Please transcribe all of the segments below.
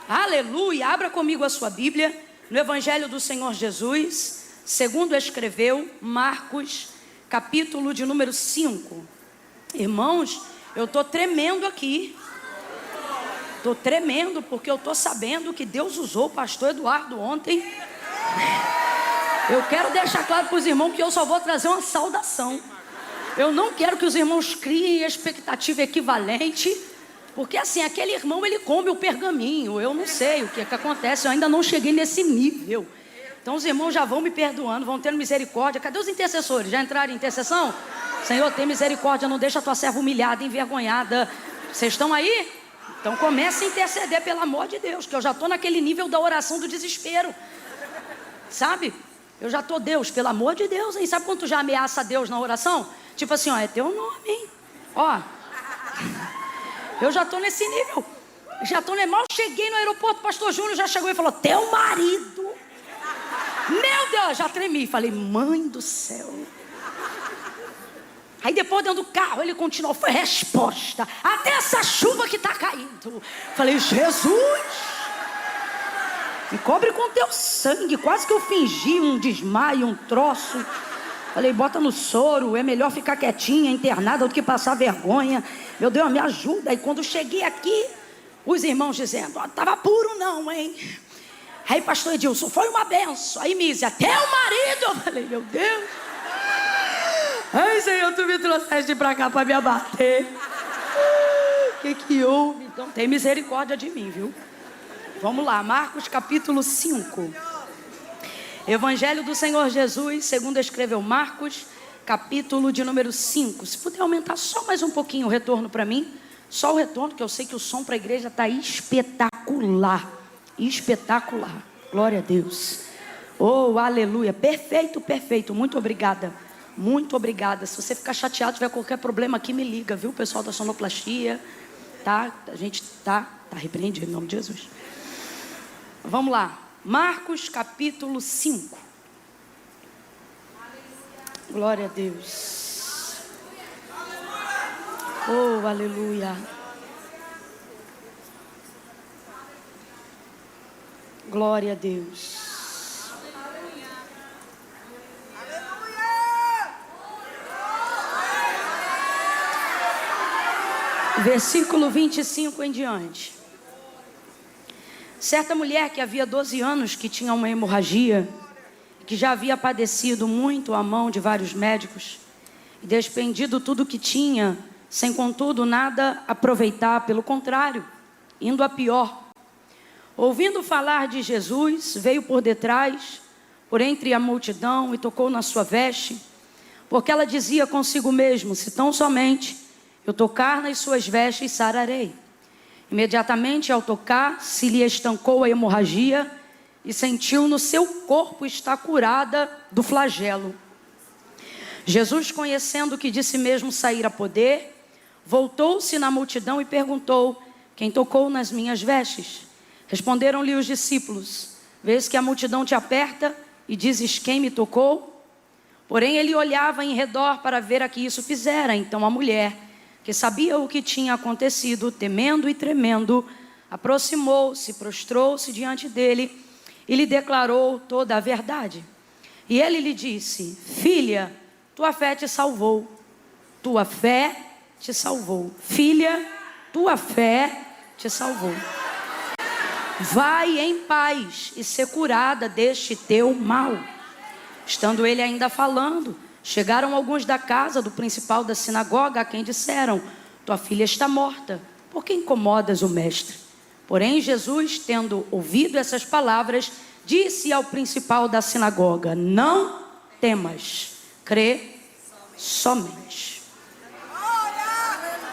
Aleluia! Abra comigo a sua Bíblia no Evangelho do Senhor Jesus, segundo escreveu Marcos, capítulo de número 5. Irmãos, eu estou tremendo aqui. Estou tremendo porque eu estou sabendo que Deus usou o pastor Eduardo ontem. Eu quero deixar claro para os irmãos que eu só vou trazer uma saudação. Eu não quero que os irmãos criem expectativa equivalente, porque assim, aquele irmão ele come o pergaminho. Eu não sei o que acontece, eu ainda não cheguei nesse nível. Então os irmãos já vão me perdoando, vão tendo misericórdia. Cadê os intercessores? Já entraram em intercessão? Senhor, tem misericórdia, não deixa a tua serva humilhada, envergonhada. Vocês estão aí? Então comece a interceder, pelo amor de Deus, que eu já estou naquele nível da oração do desespero. Sabe? Eu já estou, Deus, pelo amor de Deus, hein? Sabe quando tu já ameaça Deus na oração? Tipo assim, ó, é teu nome, hein? Ó, eu já estou nesse nível. Já estou, mal cheguei no aeroporto, o pastor Júnior já chegou e falou, teu marido. Meu Deus, já tremi. Falei, mãe do céu. Aí depois dentro do carro ele continuou, foi resposta. Até essa chuva que está caindo. Falei, Jesus, me cobre com teu sangue. Quase que eu fingi um desmaio, um troço. Falei, bota no soro, é melhor ficar quietinha, internada do que passar vergonha. Meu Deus, me ajuda. E quando cheguei aqui, os irmãos dizendo, ó, tava puro não, hein? Aí pastor Edilson, foi uma benção. Aí Mísia, até o marido. Eu falei, meu Deus. Ai, Senhor, tu me trouxeste pra cá pra me abater. O que houve? Então tem misericórdia de mim, viu? Vamos lá, Marcos capítulo 5. Evangelho do Senhor Jesus, segundo escreveu Marcos, capítulo de número 5. Se puder aumentar só mais um pouquinho o retorno para mim. Só o retorno, que eu sei que o som para a igreja está espetacular. Espetacular. Glória a Deus. Oh, aleluia. Perfeito, perfeito. Muito obrigada. Muito obrigada. Se você ficar chateado, tiver qualquer problema aqui, me liga, viu? Pessoal da sonoplastia. Tá? A gente tá repreendido em nome de Jesus. Vamos lá. Marcos capítulo 5. Glória a Deus. Oh, aleluia. Glória a Deus. Versículo 25 em diante. Certa mulher que havia 12 anos que tinha uma hemorragia, que já havia padecido muito à mão de vários médicos e despendido tudo o que tinha, sem contudo nada aproveitar, pelo contrário, indo a pior. Ouvindo falar de Jesus, veio por detrás, por entre a multidão, e tocou na sua veste, porque ela dizia consigo mesmo, se tão somente eu tocar nas suas vestes, sararei. Imediatamente ao tocar, se lhe estancou a hemorragia e sentiu no seu corpo estar curada do flagelo. Jesus, conhecendo que de si mesmo saíra poder, voltou-se na multidão e perguntou, quem tocou nas minhas vestes? Responderam-lhe os discípulos, vês que a multidão te aperta e dizes, quem me tocou? Porém ele olhava em redor para ver a que isso fizera. Então a mulher, que sabia o que tinha acontecido, temendo e tremendo, aproximou-se, prostrou-se diante dele e lhe declarou toda a verdade. E ele lhe disse, filha, tua fé te salvou. Tua fé te salvou. Filha, tua fé te salvou. Vai em paz e ser curada deste teu mal. Estando ele ainda falando, chegaram alguns da casa do principal da sinagoga, a quem disseram, tua filha está morta, por que incomodas o mestre? Porém Jesus, tendo ouvido essas palavras, disse ao principal da sinagoga, não temas, crê somente.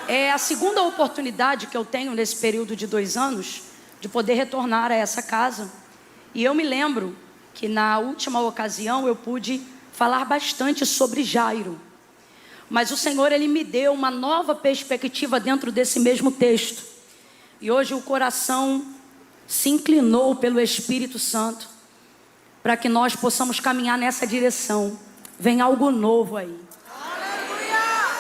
É a segunda oportunidade que eu tenho nesse período de 2 anos, de poder retornar a essa casa. E eu me lembro que na última ocasião eu pude falar bastante sobre Jairo, mas o Senhor ele me deu uma nova perspectiva dentro desse mesmo texto, e hoje o coração se inclinou pelo Espírito Santo, para que nós possamos caminhar nessa direção. Vem algo novo aí.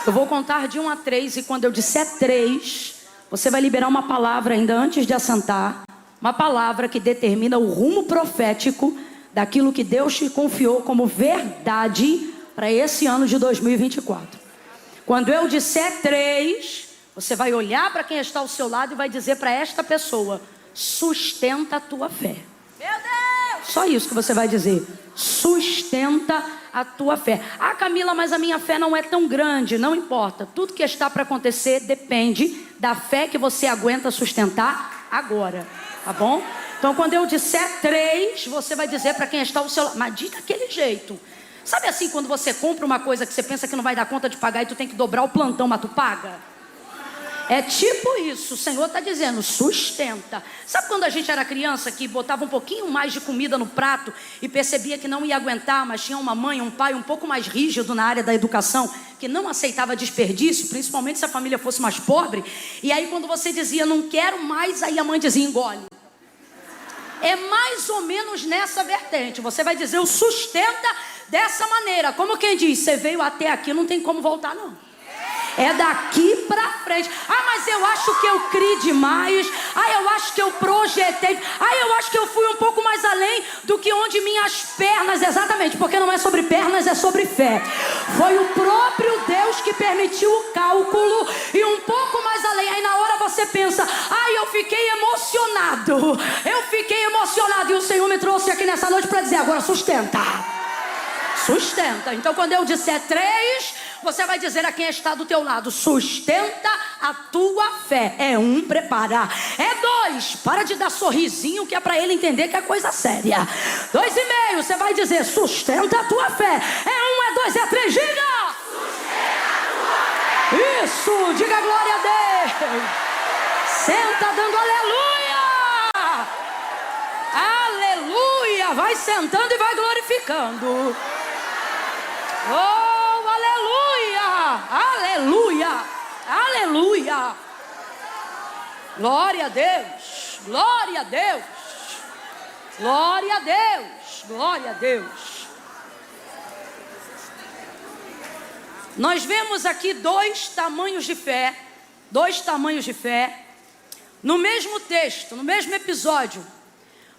Eu vou contar de 1 a 3, e quando eu disser 3, você vai liberar uma palavra ainda antes de assentar, Uma palavra que determina o rumo profético daquilo que Deus te confiou como verdade para esse ano de 2024. Quando eu disser 3, você vai olhar para quem está ao seu lado e vai dizer para esta pessoa: sustenta a tua fé. Meu Deus! Só isso que você vai dizer. Sustenta a tua fé. Ah, Camila, mas a minha fé não é tão grande. Não importa. Tudo que está para acontecer depende da fé que você aguenta sustentar agora. Tá bom? Então, quando eu disser 3, você vai dizer para quem está ao seu lado. Mas diz daquele jeito. Sabe assim, quando você compra uma coisa que você pensa que não vai dar conta de pagar e tu tem que dobrar o plantão, mas tu paga? É tipo isso. O Senhor está dizendo: sustenta. Sabe quando a gente era criança que botava um pouquinho mais de comida no prato e percebia que não ia aguentar, mas tinha uma mãe, um pai um pouco mais rígido na área da educação, que não aceitava desperdício, principalmente se a família fosse mais pobre. E aí quando você dizia não quero mais, aí a mãe dizia engole. É mais ou menos nessa vertente. Você vai dizer o sustenta dessa maneira. Como quem diz, você veio até aqui, não tem como voltar não. É daqui pra frente. Ah, mas eu acho que eu criei demais. Ah, eu acho que eu projetei. Ah, eu acho que eu fui um pouco mais além do que onde minhas pernas. Exatamente, porque não é sobre pernas, é sobre fé. Foi o próprio Deus que permitiu o cálculo e um pouco mais além. Aí na hora você pensa: ah, eu fiquei emocionado. Eu fiquei emocionado. E o Senhor me trouxe aqui nessa noite para dizer: agora sustenta. Sustenta. Então quando eu disser 3, você vai dizer a quem está do teu lado: sustenta a tua fé. É 1, preparar. É 2, para de dar sorrisinho, que é para ele entender que é coisa séria. 2,5, você vai dizer: sustenta a tua fé. É 1, é 2, é 3, diga! Sustenta a tua fé. Isso, diga glória a Deus. Senta dando aleluia. Aleluia. Vai sentando e vai glorificando. Oh, aleluia, aleluia, aleluia. Glória a Deus, glória a Deus, glória a Deus, glória a Deus. Nós vemos aqui 2 tamanhos de fé, 2 tamanhos de fé, no mesmo texto, no mesmo episódio.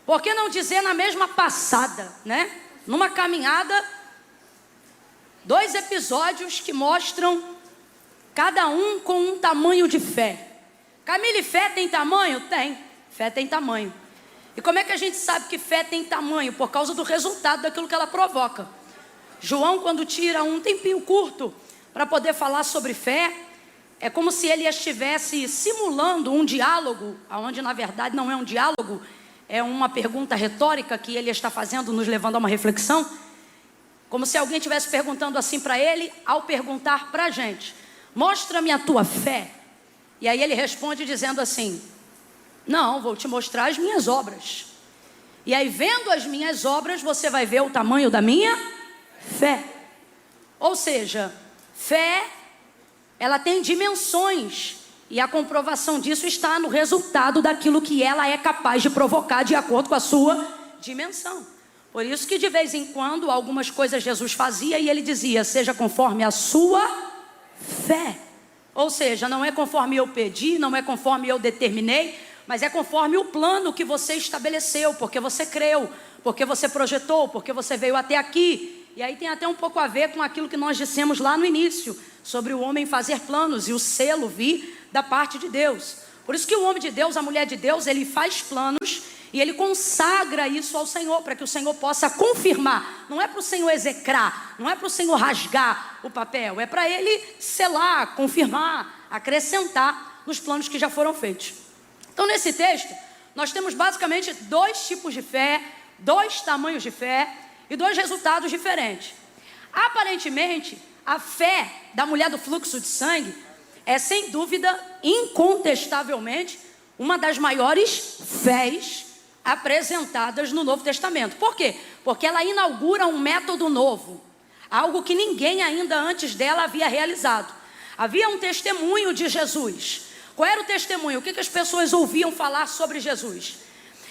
Por que não dizer na mesma passada, né? Numa caminhada, 2 episódios que mostram cada um com um tamanho de fé. Camille, fé tem tamanho? Tem. Fé tem tamanho. E como é que a gente sabe que fé tem tamanho? Por causa do resultado daquilo que ela provoca. João, quando tira um tempinho curto para poder falar sobre fé, é como se ele estivesse simulando um diálogo, onde na verdade não é um diálogo, é uma pergunta retórica que ele está fazendo, nos levando a uma reflexão. Como se alguém estivesse perguntando assim para ele, ao perguntar para a gente: mostra-me a tua fé. E aí ele responde dizendo assim: não, vou te mostrar as minhas obras. E aí, vendo as minhas obras, você vai ver o tamanho da minha fé. Ou seja, fé, ela tem dimensões. E a comprovação disso está no resultado daquilo que ela é capaz de provocar de acordo com a sua dimensão. Por isso que de vez em quando algumas coisas Jesus fazia e ele dizia: seja conforme a sua fé. Ou seja, não é conforme eu pedi, não é conforme eu determinei, mas é conforme o plano que você estabeleceu, porque você creu, porque você projetou, porque você veio até aqui. E aí tem até um pouco a ver com aquilo que nós dissemos lá no início, sobre o homem fazer planos e o selo vir da parte de Deus. Por isso que o homem de Deus, a mulher de Deus, ele faz planos e ele consagra isso ao Senhor, para que o Senhor possa confirmar. Não é para o Senhor execrar, não é para o Senhor rasgar o papel, é para ele selar, confirmar, acrescentar nos planos que já foram feitos. Então nesse texto, nós temos basicamente 2 tipos de fé, 2 tamanhos de fé e 2 resultados diferentes. Aparentemente, a fé da mulher do fluxo de sangue é sem dúvida, incontestavelmente, uma das maiores fés apresentadas no Novo Testamento. Por quê? Porque ela inaugura um método novo, algo que ninguém ainda antes dela havia realizado. Havia um testemunho de Jesus. Qual era o testemunho? O que as pessoas ouviam falar sobre Jesus?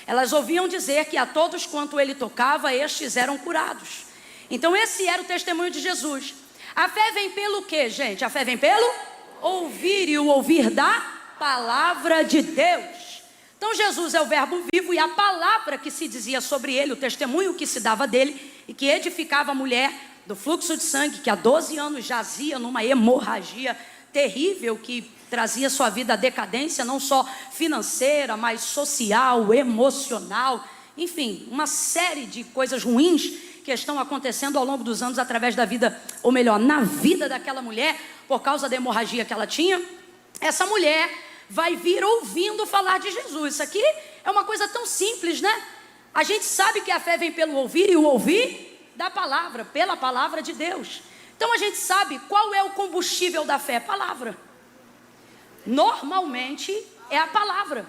Elas ouviam dizer que a todos quanto ele tocava, estes eram curados. Então esse era o testemunho de Jesus. A fé vem pelo quê, gente? A fé vem pelo ouvir, e o ouvir da palavra de Deus. Então Jesus é o verbo vivo e a palavra que se dizia sobre ele, o testemunho que se dava dele e que edificava a mulher do fluxo de sangue, que há 12 anos jazia numa hemorragia terrível que trazia sua vida à decadência, não só financeira, mas social, emocional, enfim, uma série de coisas ruins que estão acontecendo ao longo dos anos através da vida, ou melhor, na vida daquela mulher, por causa da hemorragia que ela tinha. Essa mulher vai vir ouvindo falar de Jesus. Isso aqui é uma coisa tão simples, né? A gente sabe que a fé vem pelo ouvir e o ouvir da palavra, pela palavra de Deus. Então a gente sabe qual é o combustível da fé, palavra. Normalmente é a palavra.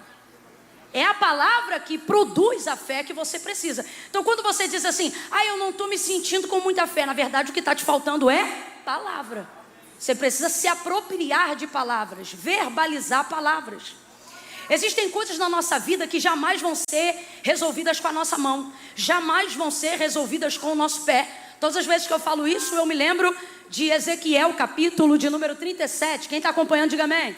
É a palavra que produz a fé que você precisa. Então quando você diz assim, eu não estou me sentindo com muita fé, na verdade o que está te faltando é palavra. Você precisa se apropriar de palavras, verbalizar palavras. Existem coisas na nossa vida que jamais vão ser resolvidas com a nossa mão, jamais vão ser resolvidas com o nosso pé. Todas as vezes que eu falo isso, eu me lembro de Ezequiel, capítulo de número 37. Quem está acompanhando, diga amém. Amém.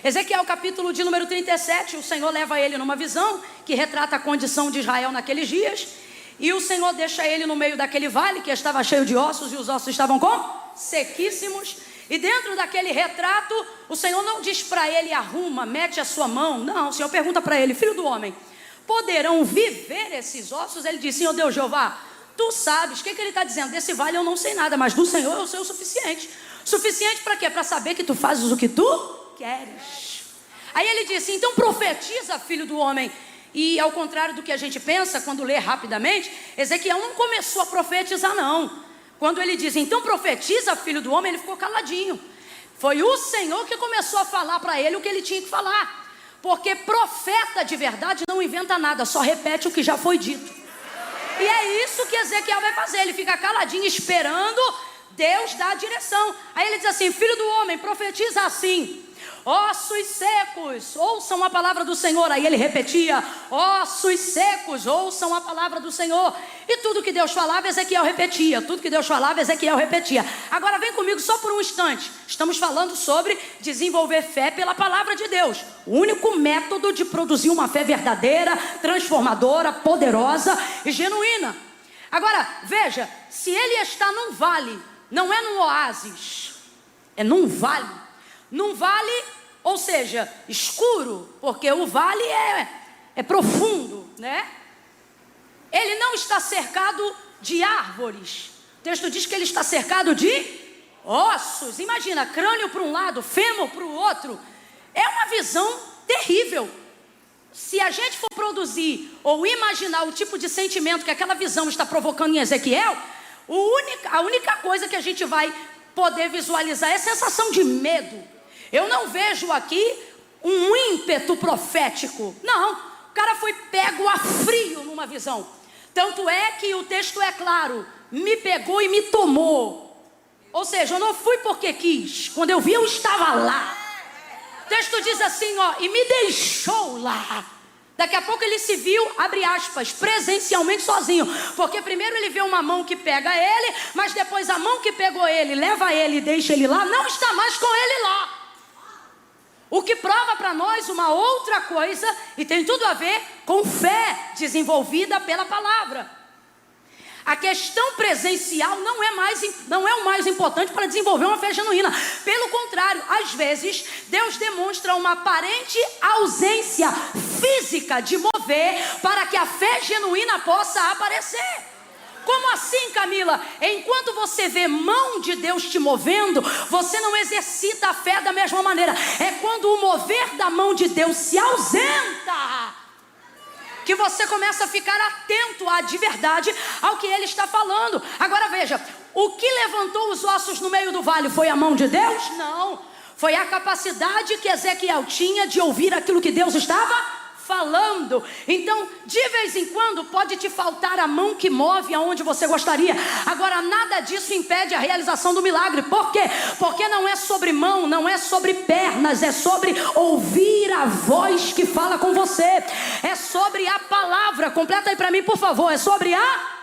Ezequiel, capítulo de número 37, o Senhor leva ele numa visão que retrata a condição de Israel naqueles dias. E o Senhor deixa ele no meio daquele vale que estava cheio de ossos, e os ossos estavam como? Sequíssimos. E dentro daquele retrato, o Senhor não diz para ele, arruma, mete a sua mão. Não, o Senhor pergunta para ele, filho do homem, poderão viver esses ossos? Ele diz, Senhor Deus Jeová, tu sabes. O que ele está dizendo? Desse vale eu não sei nada, mas do Senhor eu sei o suficiente. Suficiente para quê? Para saber que tu fazes o que tu queres. Aí ele disse, então profetiza, filho do homem. E ao contrário do que a gente pensa, quando lê rapidamente, Ezequiel não começou a profetizar não. Quando ele diz, então profetiza, filho do homem, ele ficou caladinho. Foi o Senhor que começou a falar para ele o que ele tinha que falar. Porque profeta de verdade não inventa nada, só repete o que já foi dito. E é isso que Ezequiel vai fazer, ele fica caladinho esperando Deus dar a direção. Aí ele diz assim, filho do homem, profetiza assim, ossos secos, ouçam a palavra do Senhor. Aí ele repetia, ossos secos, ouçam a palavra do Senhor. E tudo que Deus falava, Ezequiel repetia. Tudo que Deus falava, Ezequiel repetia. Agora vem comigo só por um instante. Estamos falando sobre desenvolver fé pela palavra de Deus. O único método de produzir uma fé verdadeira, transformadora, poderosa e genuína. Agora, veja, se ele está num vale, não é num oásis, é num vale. Num vale, ou seja, escuro, porque o vale é profundo, né? Ele não está cercado de árvores. O texto diz que ele está cercado de ossos. Imagina, crânio para um lado, fêmur para o outro. É uma visão terrível. Se a gente for produzir ou imaginar o tipo de sentimento que aquela visão está provocando em Ezequiel, a única coisa que a gente vai poder visualizar é a sensação de medo. Eu não vejo aqui um ímpeto profético. Não, o cara foi pego a frio numa visão. Tanto é que o texto é claro, me pegou e me tomou. Ou seja, eu não fui porque quis. Quando eu vi, eu estava lá. O texto diz assim, e me deixou lá. Daqui a pouco ele se viu, abre aspas, presencialmente sozinho. Porque primeiro ele vê uma mão que pega ele, mas depois a mão que pegou ele, leva ele e deixa ele lá, não está mais com ele lá. O que prova para nós uma outra coisa, e tem tudo a ver com fé desenvolvida pela palavra. A questão presencial não é o mais importante para desenvolver uma fé genuína. Pelo contrário, às vezes, Deus demonstra uma aparente ausência física de mover para que a fé genuína possa aparecer. Como assim, Camila? Enquanto você vê mão de Deus te movendo, você não exercita a fé da mesma maneira. É quando o mover da mão de Deus se ausenta que você começa a ficar atento de verdade ao que ele está falando. Agora veja, o que levantou os ossos no meio do vale foi a mão de Deus? Não, foi a capacidade que Ezequiel tinha de ouvir aquilo que Deus estava falando. Então, de vez em quando pode te faltar a mão que move aonde você gostaria. Agora, nada disso impede a realização do milagre. Por quê? Porque não é sobre mão, não é sobre pernas, é sobre ouvir a voz que fala com você. É sobre a palavra. Completa aí para mim, por favor. É sobre a...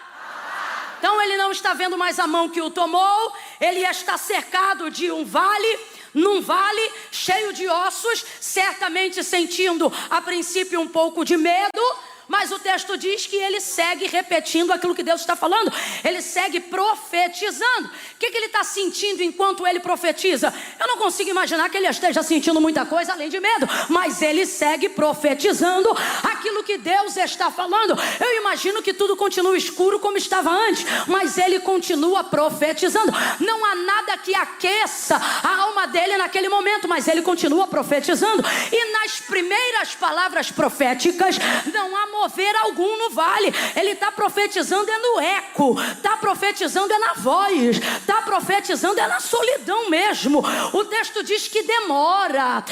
Então ele não está vendo mais a mão que o tomou. Ele está cercado de um vale. num vale cheio de ossos, certamente sentindo a princípio um pouco de medo, mas o texto diz que ele segue repetindo aquilo que Deus está falando. Ele segue profetizando. O que ele está sentindo enquanto ele profetiza? Eu não consigo imaginar que ele esteja sentindo muita coisa além de medo, mas ele segue profetizando aquilo que Deus está falando. Eu imagino que tudo continua escuro como estava antes, mas ele continua profetizando. Não há nada que aqueça a alma dele naquele momento, mas ele continua profetizando. E nas primeiras palavras proféticas não há mover algum no vale. Ele está profetizando é no eco, está profetizando é na voz, está profetizando é na solidão mesmo. O texto diz que demora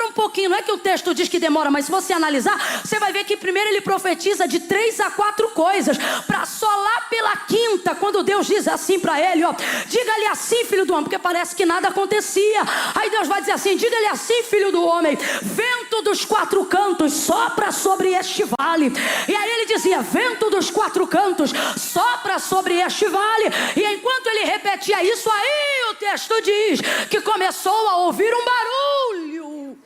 um pouquinho. Não é que o texto diz que demora, mas se você analisar, você vai ver que primeiro ele profetiza de 3 a 4 coisas, para só lá pela quinta, quando Deus diz assim para ele, ó, diga-lhe assim, filho do homem, porque parece que nada acontecia. Aí Deus vai dizer assim, diga-lhe assim, filho do homem, vento dos 4 cantos sopra sobre este vale. E aí ele dizia, vento dos 4 cantos sopra sobre este vale. E enquanto ele repetia isso, aí o texto diz que começou a ouvir um barulho.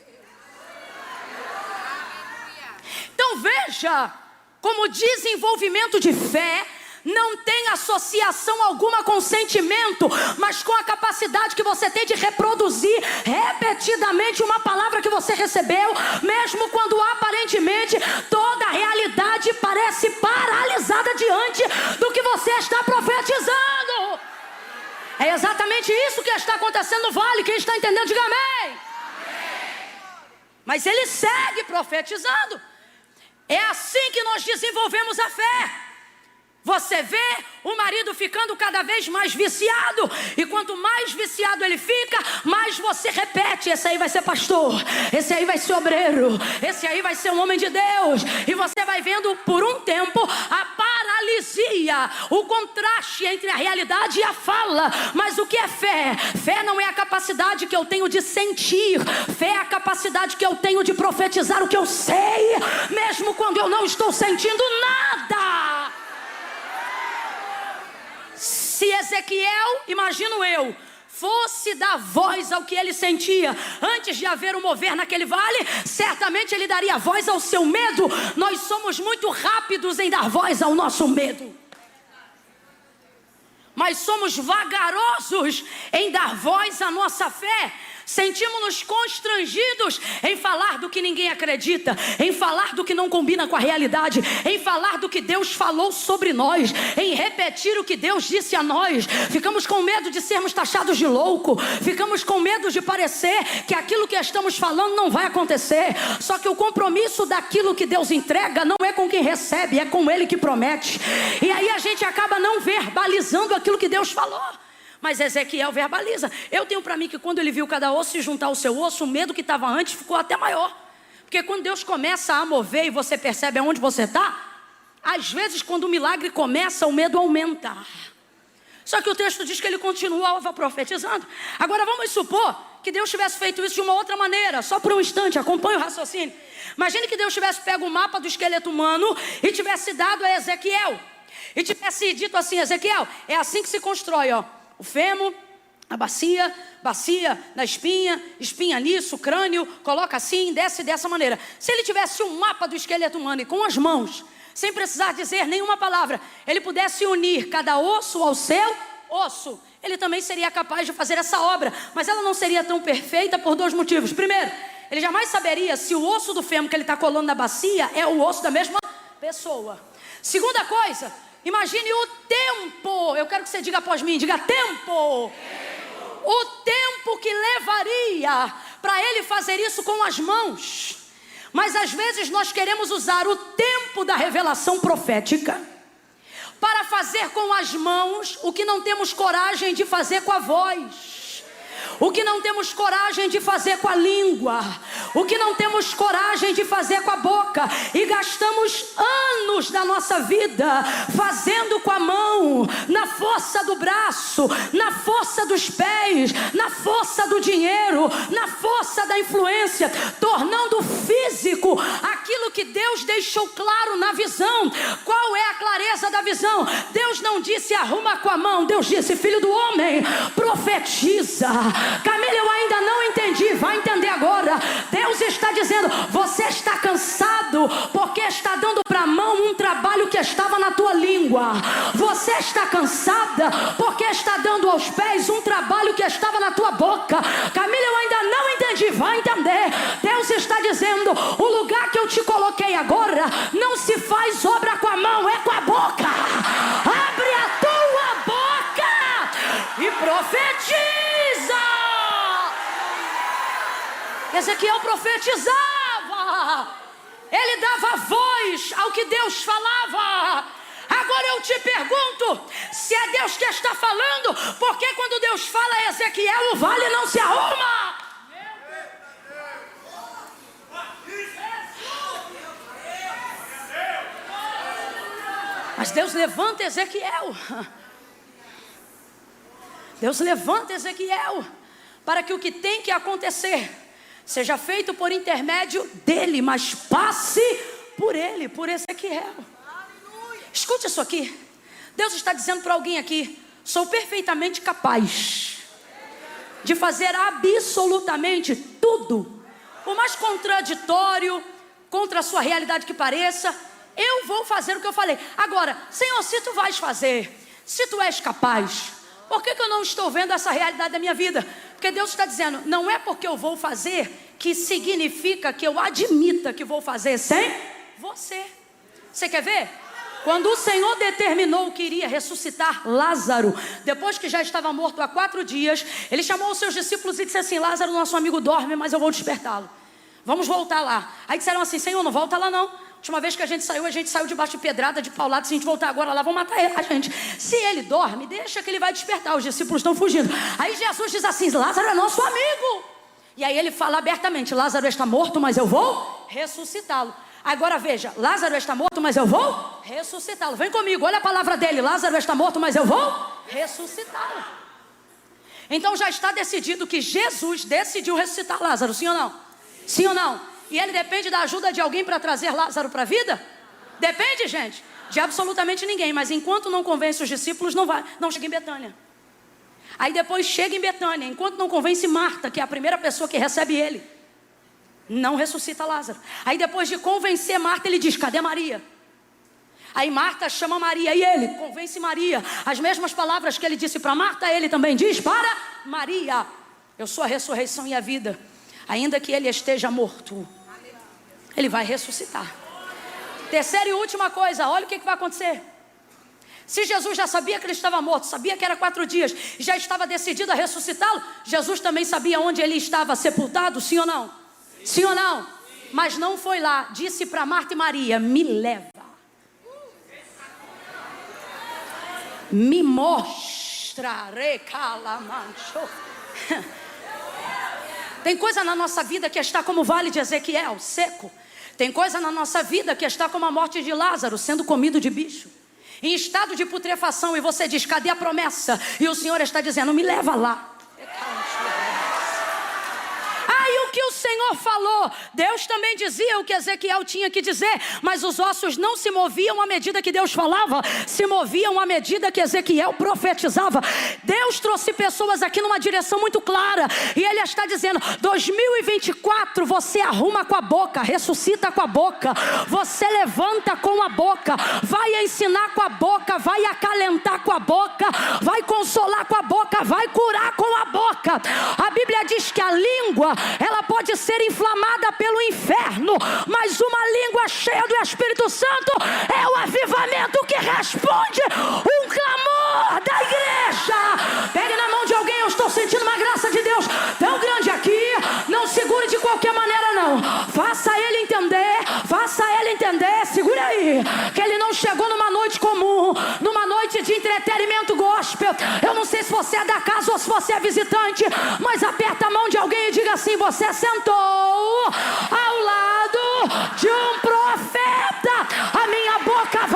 Então veja como desenvolvimento de fé não tem associação alguma com sentimento, mas com a capacidade que você tem de reproduzir repetidamente uma palavra que você recebeu, mesmo quando aparentemente toda a realidade parece paralisada diante do que você está profetizando. É exatamente isso que está acontecendo no vale. Quem está entendendo, diga amém. Mas ele segue profetizando. É assim que nós desenvolvemos a fé. Você vê o marido ficando cada vez mais viciado, e quanto mais viciado ele fica, mais você repete, esse aí vai ser pastor, esse aí vai ser obreiro, esse aí vai ser um homem de Deus. E você vai vendo por um tempo a paralisia, o contraste entre a realidade e a fala. Mas o que é fé? Fé não é a capacidade que eu tenho de sentir, fé é a capacidade que eu tenho de profetizar o que eu sei, mesmo quando eu não estou sentindo nada. Se Ezequiel, imagino eu, fosse dar voz ao que ele sentia antes de haver um mover naquele vale, certamente ele daria voz ao seu medo. Nós somos muito rápidos em dar voz ao nosso medo, mas somos vagarosos em dar voz à nossa fé. Sentimos-nos constrangidos em falar do que ninguém acredita, em falar do que não combina com a realidade, em falar do que Deus falou sobre nós, em repetir o que Deus disse a nós. Ficamos com medo de sermos taxados de louco, ficamos com medo de parecer que aquilo que estamos falando não vai acontecer. Só que o compromisso daquilo que Deus entrega não é com quem recebe, é com Ele que promete. E aí a gente acaba não verbalizando aquilo que Deus falou. Mas Ezequiel verbaliza. Eu tenho para mim que quando ele viu cada osso se juntar ao seu osso, o medo que estava antes ficou até maior. Porque quando Deus começa a mover e você percebe aonde você está, às vezes quando o milagre começa, o medo aumenta. Só que o texto diz que ele continuava profetizando. Agora vamos supor que Deus tivesse feito isso de uma outra maneira, só por um instante, acompanhe o raciocínio. Imagine que Deus tivesse pego o mapa do esqueleto humano e tivesse dado a Ezequiel. E tivesse dito assim, Ezequiel, é assim que se constrói, ó. O fêmur, a bacia na espinha, espinha nisso, crânio, coloca assim, desce dessa maneira. Se ele tivesse um mapa do esqueleto humano e com as mãos, sem precisar dizer nenhuma palavra, ele pudesse unir cada osso ao seu osso, ele também seria capaz de fazer essa obra. Mas ela não seria tão perfeita por 2 motivos. Primeiro, ele jamais saberia se o osso do fêmur que ele está colando na bacia é o osso da mesma pessoa. Segunda coisa, imagine o tempo. Eu quero que você diga após mim, diga tempo. O tempo que levaria para ele fazer isso com as mãos. Mas às vezes nós queremos usar o tempo da revelação profética para fazer com as mãos o que não temos coragem de fazer com a voz, o que não temos coragem de fazer com a língua, o que não temos coragem de fazer com a boca. E gastamos anos da nossa vida, fazendo com a mão, na força do braço, na força dos pés, na força do dinheiro, na força da influência, tornando físico aquilo que Deus deixou claro na visão. Qual é a clareza da visão? Deus não disse arruma com a mão, Deus disse filho do homem, profetiza. Camila, eu ainda não entendi, vai entender agora. Deus está dizendo, você está cansado porque está dando para a mão um trabalho que estava na tua língua. Você está cansada porque está dando aos pés um trabalho que estava na tua boca. Camila, eu ainda não entendi, vai entender. Deus está dizendo, o lugar que eu te coloquei agora não se faz obra com a mão, é com a boca. Abre a tua boca e profetiza. Ezequiel profetizava, ele dava voz ao que Deus falava. Agora eu te pergunto, se é Deus que está falando, por que quando Deus fala a Ezequiel, o vale não se arruma? Mas Deus levanta Ezequiel. Deus levanta Ezequiel para que o que tem que acontecer seja feito por intermédio dele, mas passe por ele, por Ezequiel. Escute isso aqui. Deus está dizendo para alguém aqui, sou perfeitamente capaz de fazer absolutamente tudo, por mais contraditório, contra a sua realidade que pareça, eu vou fazer o que eu falei. Agora, Senhor, se tu vais fazer, se tu és capaz, por que eu não estou vendo essa realidade da minha vida? Porque Deus está dizendo, não é porque eu vou fazer que significa que eu admita que vou fazer sem você. Você quer ver? Quando o Senhor determinou que iria ressuscitar Lázaro, depois que já estava morto há 4 dias, ele chamou os seus discípulos e disse assim, Lázaro, nosso amigo dorme, mas eu vou despertá-lo. Vamos voltar lá. Aí disseram assim, Senhor, não volta lá não. Última vez que a gente saiu debaixo de pedrada, de paulada. Se a gente voltar agora lá, vão matar a gente. Se ele dorme, deixa que ele vai despertar. Os discípulos estão fugindo. Aí Jesus diz assim, Lázaro é nosso amigo. E aí ele fala abertamente, Lázaro está morto, mas eu vou ressuscitá-lo. Agora veja, Lázaro está morto, mas eu vou ressuscitá-lo. Vem comigo, olha a palavra dele, Lázaro está morto, mas eu vou ressuscitá-lo. Então já está decidido que Jesus decidiu ressuscitar Lázaro, sim ou não? Sim ou não? E ele depende da ajuda de alguém para trazer Lázaro para a vida? Depende, gente, de absolutamente ninguém. Mas enquanto não convence os discípulos, não chega em Betânia. Aí depois chega em Betânia, enquanto não convence Marta, que é a primeira pessoa que recebe ele, não ressuscita Lázaro. Aí depois de convencer Marta, ele diz, cadê Maria? Aí Marta chama Maria e ele convence Maria. As mesmas palavras que ele disse para Marta, ele também diz para Maria. Eu sou a ressurreição e a vida. Ainda que ele esteja morto, ele vai ressuscitar. Terceira e última coisa, olha o que vai acontecer. Se Jesus já sabia que ele estava morto, sabia que era 4 dias, já estava decidido a ressuscitá-lo, Jesus também sabia onde ele estava sepultado, sim ou não? Sim ou não? Mas não foi lá, disse para Marta e Maria, me leva. Me mostra, recalamancho. Tem coisa na nossa vida que está como o vale de Ezequiel, seco. Tem coisa na nossa vida que está como a morte de Lázaro, sendo comido de bicho, em estado de putrefação. E você diz, cadê a promessa? E o Senhor está dizendo, me leva lá. Aí o que o Senhor falou, Deus também dizia o que Ezequiel tinha que dizer, mas os ossos não se moviam à medida que Deus falava, se moviam à medida que Ezequiel profetizava. Deus trouxe pessoas aqui numa direção muito clara, e Ele está dizendo, 2024 você arruma com a boca, ressuscita com a boca, você levanta com a boca, vai ensinar com a boca, vai acalentar com a boca, vai consolar com a boca, vai curar com a boca. A Bíblia diz que a língua, ela pode ser inflamada pelo inferno, mas uma língua cheia do Espírito Santo é o avivamento que responde um clamor da igreja. Pegue na mão de alguém, eu estou sentindo uma graça de Deus tão grande aqui. Não segure de qualquer maneira não, faça ele entender, segure aí, que ele não chegou numa noite comum, numa noite de entretenimento gospel. Eu não sei se você é da casa ou se você é visitante, mas aperta a mão de alguém e diga assim, você sentou ao lado de um profeta. A minha boca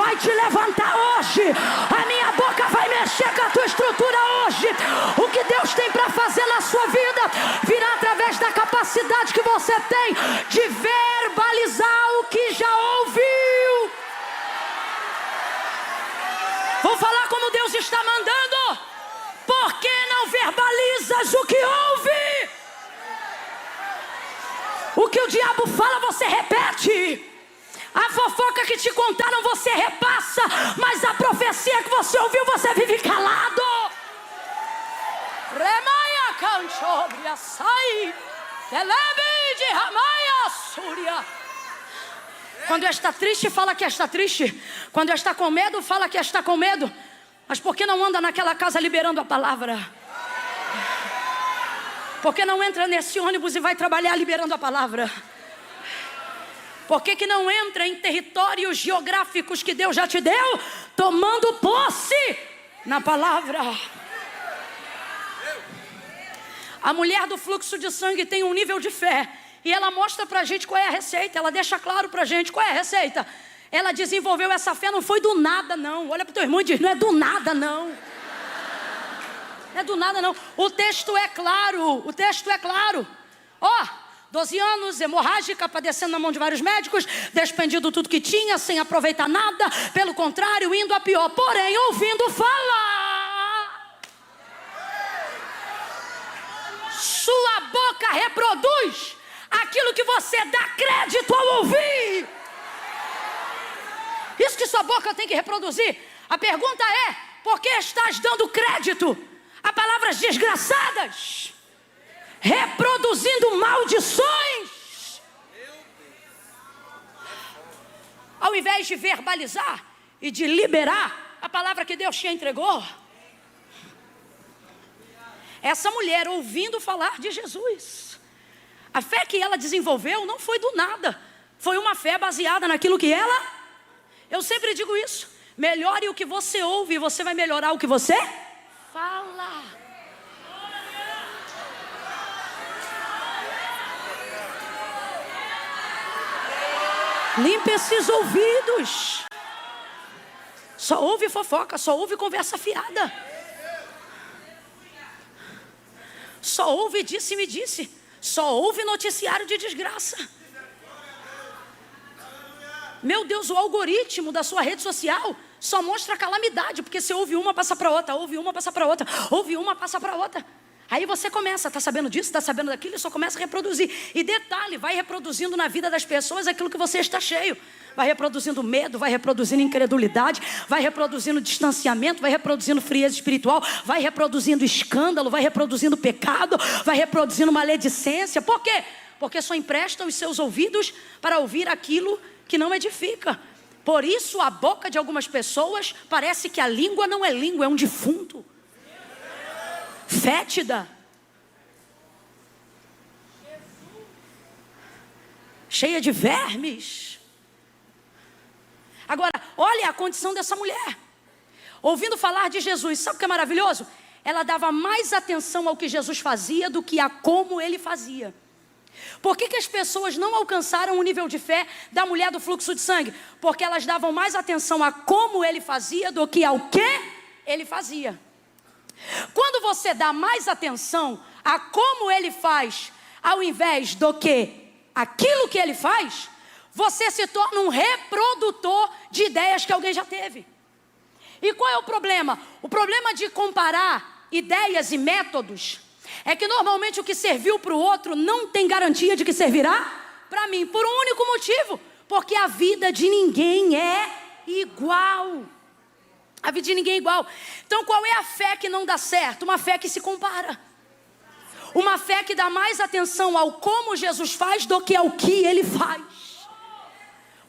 capacidade que você tem de verbalizar o que já ouviu. Vou falar como Deus está mandando. Por que não verbalizas o que ouve? O que o diabo fala, você repete. A fofoca que te contaram, você repassa. Mas a profecia que você ouviu, você vive calado. Remaia canchobria sai. Telebe de ramaia súria. Quando está triste, fala que está triste. Quando está com medo, fala que está com medo. Mas por que não anda naquela casa liberando a palavra? Por que não entra nesse ônibus e vai trabalhar liberando a palavra? Por que não entra em territórios geográficos que Deus já te deu, tomando posse na palavra? A mulher do fluxo de sangue tem um nível de fé. E ela mostra pra gente qual é a receita. Ela deixa claro pra gente qual é a receita. Ela desenvolveu essa fé, não foi do nada não. Olha pro teu irmão e diz, não é do nada não. Não é do nada não. O texto é claro. O texto é claro. Ó, 12 anos, hemorrágica, padecendo na mão de vários médicos, despendido tudo que tinha, sem aproveitar nada. Pelo contrário, indo a pior. Porém, ouvindo falar. Sua boca reproduz aquilo que você dá crédito ao ouvir. Isso que sua boca tem que reproduzir. A pergunta é, por que estás dando crédito a palavras desgraçadas? Reproduzindo maldições. Ao invés de verbalizar e de liberar a palavra que Deus te entregou. Essa mulher ouvindo falar de Jesus. A fé que ela desenvolveu não foi do nada. Foi uma fé baseada naquilo que ela... Eu sempre digo isso. Melhore o que você ouve e você vai melhorar o que você fala. Limpe esses ouvidos. Só ouve fofoca, só ouve conversa fiada. Só ouve disse-me disse. Só ouve noticiário de desgraça. Meu Deus, o algoritmo da sua rede social só mostra calamidade, porque você ouve uma, passa para outra, ouve uma, passa para outra, ouve uma, passa para outra. Aí você começa, tá sabendo disso, tá sabendo daquilo, e só começa a reproduzir. E detalhe, vai reproduzindo na vida das pessoas aquilo que você está cheio. Vai reproduzindo medo, vai reproduzindo incredulidade, vai reproduzindo distanciamento, vai reproduzindo frieza espiritual, vai reproduzindo escândalo, vai reproduzindo pecado, vai reproduzindo maledicência. Por quê? Porque só empresta os seus ouvidos para ouvir aquilo que não edifica. Por isso a boca de algumas pessoas parece que a língua não é língua, é um defunto. Fétida. Cheia de vermes. Agora, olha a condição dessa mulher. Ouvindo falar de Jesus, sabe o que é maravilhoso? Ela dava mais atenção ao que Jesus fazia do que a como ele fazia. Por que as pessoas não alcançaram o nível de fé da mulher do fluxo de sangue? Porque elas davam mais atenção a como ele fazia do que ao que ele fazia. Quando você dá mais atenção a como ele faz, ao invés do que aquilo que ele faz, você se torna um reprodutor de ideias que alguém já teve. E qual é o problema? O problema de comparar ideias e métodos é que normalmente o que serviu para o outro não tem garantia de que servirá para mim, por um único motivo, porque a vida de ninguém é igual. A vida de ninguém é igual. Então qual é a fé que não dá certo? Uma fé que se compara. Uma fé que dá mais atenção ao como Jesus faz do que ao que ele faz.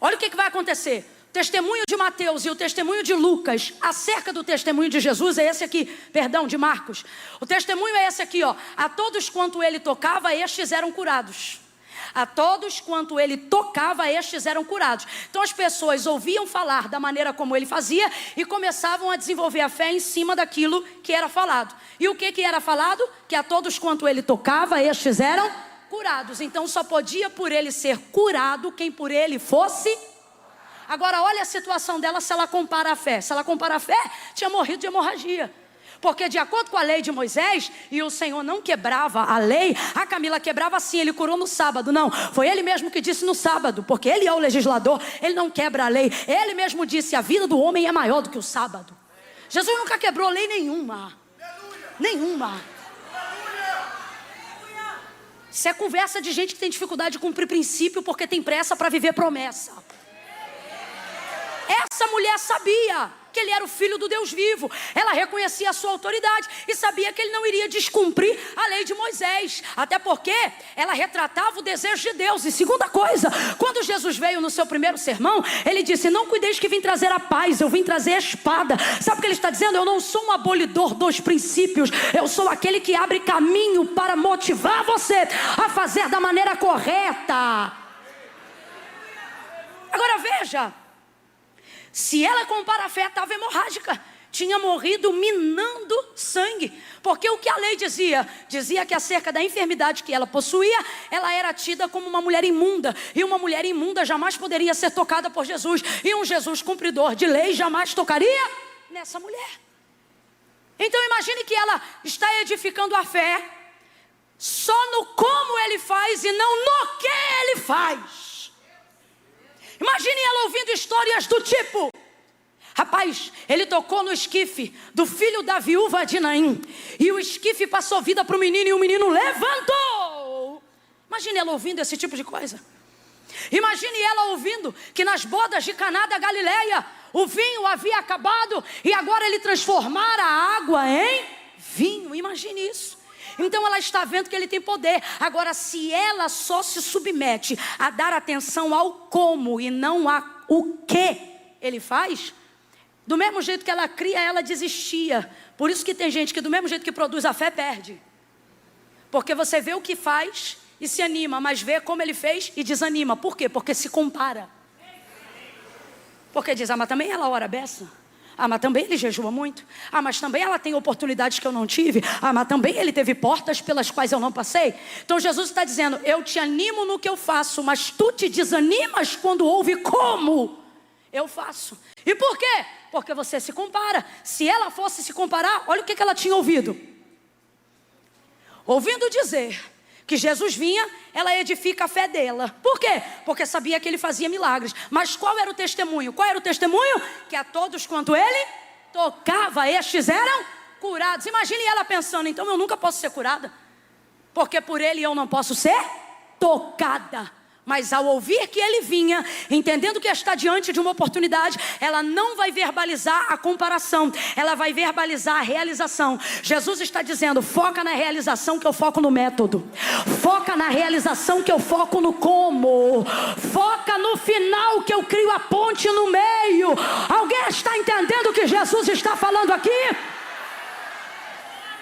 Olha o que vai acontecer. O testemunho de Mateus e o testemunho de Lucas acerca do testemunho de Jesus é esse aqui, perdão, de Marcos. O testemunho é esse aqui, ó. A todos quanto ele tocava, estes eram curados. A todos quanto ele tocava, estes eram curados. Então as pessoas ouviam falar da maneira como ele fazia e começavam a desenvolver a fé em cima daquilo que era falado. E o que era falado? Que a todos quanto ele tocava, estes eram curados. Então só podia por ele ser curado quem por ele fosse. Agora olha a situação dela se ela compara a fé. Se ela compara a fé, tinha morrido de hemorragia. Porque de acordo com a lei de Moisés, e o Senhor não quebrava a lei, a Camila quebrava sim, ele curou no sábado. Não, foi ele mesmo que disse no sábado, porque ele é o legislador, ele não quebra a lei. Ele mesmo disse, a vida do homem é maior do que o sábado. Jesus nunca quebrou lei nenhuma. Nenhuma. Isso é conversa de gente que tem dificuldade de cumprir princípio porque tem pressa para viver promessa. Essa mulher sabia que ele era o filho do Deus vivo. Ela reconhecia a sua autoridade e sabia que ele não iria descumprir a lei de Moisés. Até porque ela retratava o desejo de Deus. E segunda coisa, quando Jesus veio no seu primeiro sermão, ele disse, não cuideis que vim trazer a paz, eu vim trazer a espada. Sabe o que ele está dizendo? Eu não sou um abolidor dos princípios, eu sou aquele que abre caminho para motivar você a fazer da maneira correta. Agora veja, se ela com o fé estava hemorrágica, tinha morrido minando sangue. Porque o que a lei dizia? Dizia que acerca da enfermidade que ela possuía, ela era tida como uma mulher imunda. E uma mulher imunda jamais poderia ser tocada por Jesus. E um Jesus cumpridor de lei jamais tocaria nessa mulher. Então imagine que ela está edificando a fé só no como ele faz e não no que ele faz. Imagine ela ouvindo histórias do tipo, rapaz, ele tocou no esquife do filho da viúva de Naim, e o esquife passou vida para o menino e o menino levantou. Imagine ela ouvindo esse tipo de coisa. Imagine ela ouvindo que nas bodas de Caná da Galileia, o vinho havia acabado e agora ele transformara a água em vinho. Imagine isso. Então ela está vendo que ele tem poder. Agora, se ela só se submete a dar atenção ao como e não ao que ele faz, do mesmo jeito que ela cria, ela desistia. Por isso que tem gente que do mesmo jeito que produz a fé, perde. Porque você vê o que faz e se anima, mas vê como ele fez e desanima. Por quê? Porque se compara. Porque diz, mas também ela ora a beça. Mas também ele jejua muito. Mas também ela tem oportunidades que eu não tive. Mas também ele teve portas pelas quais eu não passei. Então Jesus está dizendo, eu te animo no que eu faço, mas tu te desanimas quando ouve como eu faço. E por quê? Porque você se compara. Se ela fosse se comparar, olha o que ela tinha ouvido. Ouvindo dizer que Jesus vinha, ela edifica a fé dela. Por quê? Porque sabia que ele fazia milagres. Mas qual era o testemunho? Qual era o testemunho? Que a todos quanto ele tocava, estes eram curados. Imagine ela pensando, então eu nunca posso ser curada, porque por ele eu não posso ser tocada. Mas ao ouvir que ele vinha, entendendo que está diante de uma oportunidade, ela não vai verbalizar a comparação, ela vai verbalizar a realização. Jesus está dizendo, foca na realização que eu foco no método. Foca na realização que eu foco no como. Foca no final que eu crio a ponte no meio. Alguém está entendendo o que Jesus está falando aqui?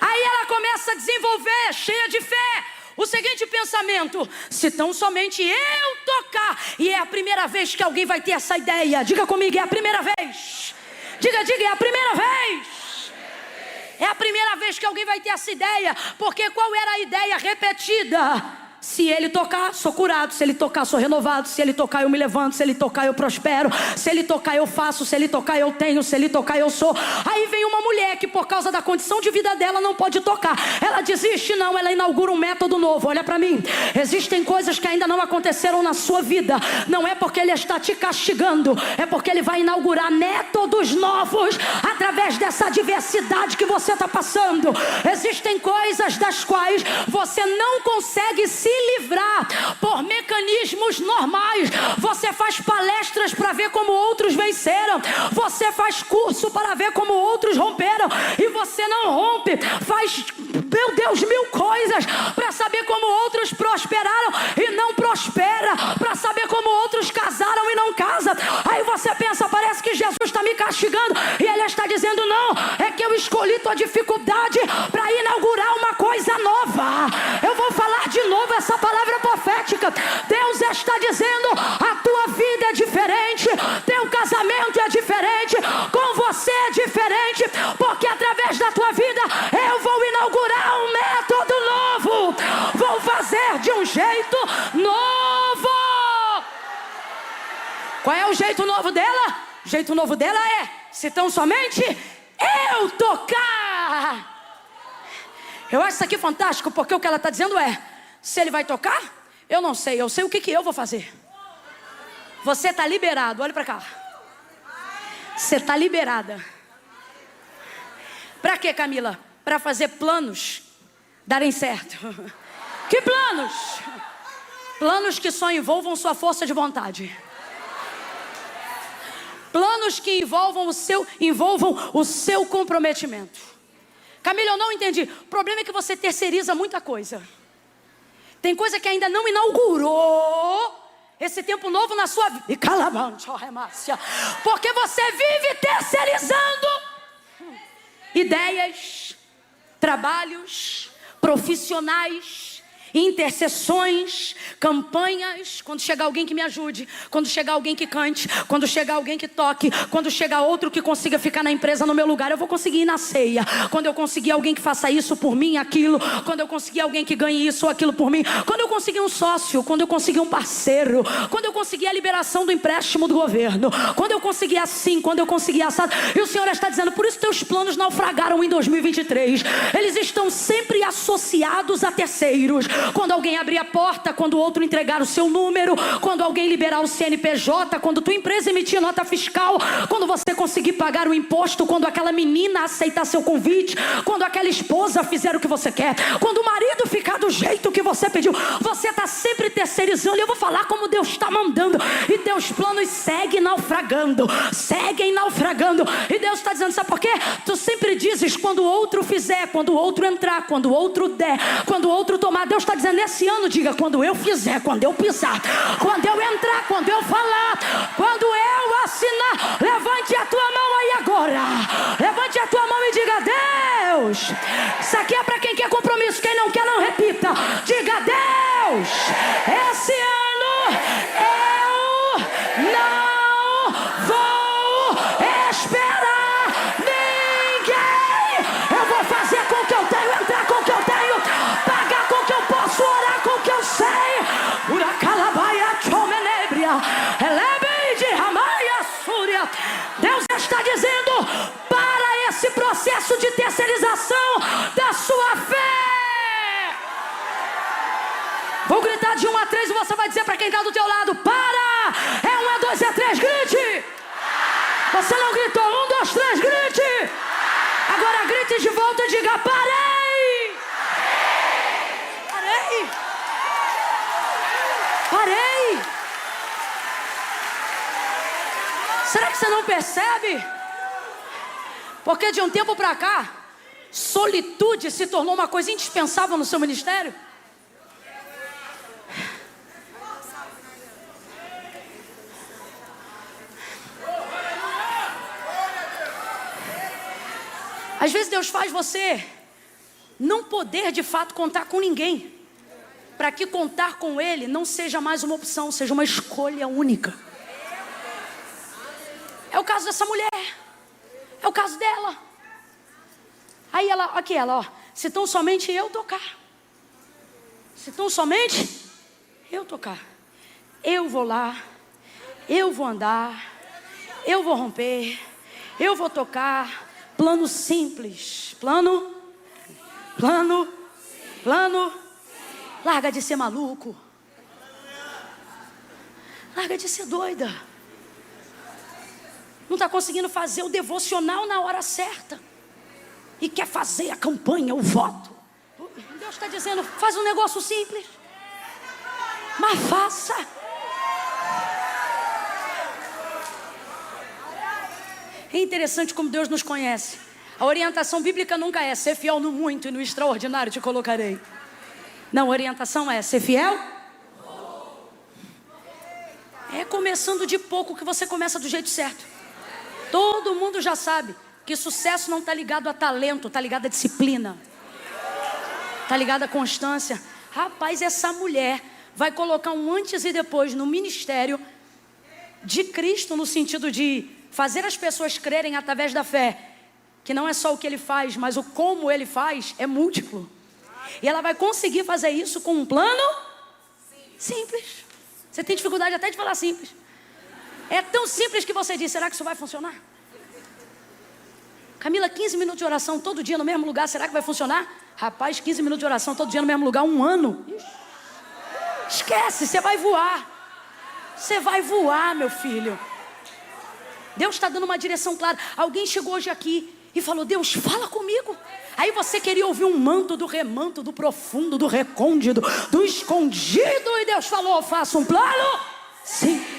Aí ela começa a desenvolver, cheia de fé, o seguinte pensamento, se tão somente eu tocar, e é a primeira vez que alguém vai ter essa ideia, diga comigo, é a primeira vez, diga, é a primeira vez, é a primeira vez que alguém vai ter essa ideia, porque qual era a ideia repetida? Se ele tocar, sou curado. Se ele tocar, sou renovado. Se ele tocar, eu me levanto. Se ele tocar, eu prospero. Se ele tocar, eu faço. Se ele tocar, eu tenho. Se ele tocar, eu sou. Aí vem uma mulher que por causa da condição de vida dela não pode tocar. Ela desiste? Não, ela inaugura um método novo. Olha para mim, existem coisas que ainda não aconteceram na sua vida. Não é porque ele está te castigando, é porque ele vai inaugurar métodos novos através dessa adversidade que você está passando. Existem coisas das quais você não consegue se livrar por mecanismos normais. Você faz palestras para ver como outros venceram, você faz curso para ver como outros romperam, e você não rompe. Faz, meu Deus, 1000 coisas para saber como outros prosperaram e não prospera, para saber como outros casaram e não casam. Aí você pensa, parece que Jesus está me castigando, e ele está dizendo, não, é que eu escolhi tua dificuldade para inaugurar uma coisa nova. Eu vou falar de novo essa palavra profética. Deus está dizendo, a tua vida é diferente, teu casamento é diferente, com você é diferente, porque através da tua vida eu vou inaugurar um método novo, vou fazer de um jeito novo. Qual é o jeito novo dela? O jeito novo dela é, se tão somente eu tocar. Eu acho isso aqui fantástico, porque o que ela está dizendo é: se ele vai tocar, eu não sei, eu sei o que eu vou fazer. Você está liberado, olha para cá. Você está liberada. Para quê, Camila? Para fazer planos darem certo. Que planos? Planos que só envolvam sua força de vontade. Planos que envolvam o seu comprometimento. Camila, eu não entendi. O problema é que você terceiriza muita coisa. Tem coisa que ainda não inaugurou esse tempo novo na sua vida. Porque você vive terceirizando ideias, trabalhos, profissionais, intercessões, campanhas. Quando chegar alguém que me ajude, quando chegar alguém que cante, quando chegar alguém que toque, quando chegar outro que consiga ficar na empresa no meu lugar, eu vou conseguir ir na ceia. Quando eu conseguir alguém que faça isso por mim, aquilo. Quando eu conseguir alguém que ganhe isso ou aquilo por mim. Quando eu conseguir um sócio, quando eu conseguir um parceiro, quando eu conseguir a liberação do empréstimo do governo, quando eu conseguir assim, quando eu conseguir assado. E o Senhor está dizendo: por isso teus planos naufragaram em 2023. Eles estão sempre associados a terceiros. Quando alguém abrir a porta, quando o outro entregar o seu número, quando alguém liberar o CNPJ, quando tua empresa emitir nota fiscal, quando você conseguir pagar o imposto, quando aquela menina aceitar seu convite, quando aquela esposa fizer o que você quer, quando o marido ficar do jeito que você pediu, você está sempre terceirizando. E eu vou falar como Deus está mandando, e teus planos seguem naufragando, e Deus está dizendo: sabe por quê? Tu sempre dizes quando o outro fizer, quando o outro entrar, quando o outro der, quando o outro tomar. Deus está dizendo: nesse ano, diga: quando eu fizer, quando eu pisar, quando eu entrar, quando eu falar, quando eu assinar. Levante a tua mão aí agora. Levante a tua mão e diga: Deus. Isso aqui é para quem quer compromisso. Quem não quer, não repita. Diga: Deus, esse ano eu não vou esperar ninguém. Eu vou fazer com o que eu tenho, entrar com o que eu tenho, pagar com o que eu posso, orar com o que eu sei. Deus está dizendo: para esse processo de terceirização da sua fé. Vou gritar de 1 a 3 e você vai dizer para quem está do teu lado: para! É 1, é 2, é 3, grite! Você não gritou, 1, 2, 3, grite! Agora grite de volta e diga: parei! Parei! Parei! Será que você não percebe? Porque de um tempo para cá, solitude se tornou uma coisa indispensável no seu ministério. Às vezes Deus faz você não poder de fato contar com ninguém, para que contar com Ele não seja mais uma opção, seja uma escolha única. É o caso dessa mulher, é o caso dela. Aí ela, aqui ela, ó: se tão somente eu tocar, se tão somente eu tocar, eu vou lá, eu vou andar, eu vou romper, eu vou tocar. Plano simples, plano. Larga de ser maluco, larga de ser doida. Não está conseguindo fazer o devocional na hora certa e quer fazer a campanha, o voto. Deus está dizendo: faz um negócio simples, mas faça. É interessante como Deus nos conhece. A orientação bíblica nunca é: ser fiel no muito e no extraordinário te colocarei. Não, a orientação é: ser fiel. É começando de pouco que você começa do jeito certo. Todo mundo já sabe que sucesso não está ligado a talento, está ligado a disciplina, está ligado a constância. Rapaz, essa mulher vai colocar um antes e depois no ministério de Cristo, no sentido de fazer as pessoas crerem através da fé, que não é só o que Ele faz, mas o como Ele faz é múltiplo. E ela vai conseguir fazer isso com um plano simples. Você tem dificuldade até de falar simples. É tão simples que você diz: será que isso vai funcionar? Camila, 15 minutos de oração todo dia no mesmo lugar, será que vai funcionar? Rapaz, 15 minutos de oração todo dia no mesmo lugar, 1 ano. Esquece, você vai voar. Você vai voar, meu filho. Deus está dando uma direção clara. Alguém chegou hoje aqui e falou, Deus, fala comigo. Aí você queria ouvir um manto do remanto, do profundo, do recôndito, do escondido. E Deus falou, faça um plano simples.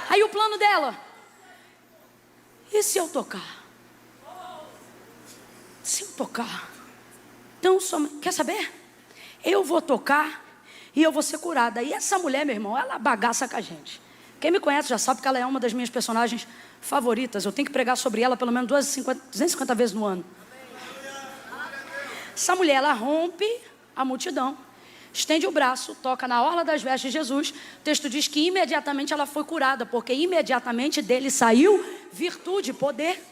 Aí o plano dela, e se eu tocar? Se eu tocar? Então, quer saber? Eu vou tocar e eu vou ser curada. E essa mulher, meu irmão, ela bagaça com a gente. Quem me conhece já sabe que ela é uma das minhas personagens favoritas. Eu tenho que pregar sobre ela pelo menos 250 vezes no ano. Essa mulher, ela rompe a multidão, estende o braço, toca na orla das vestes de Jesus. O texto diz que imediatamente ela foi curada, porque imediatamente dele saiu virtude, poder.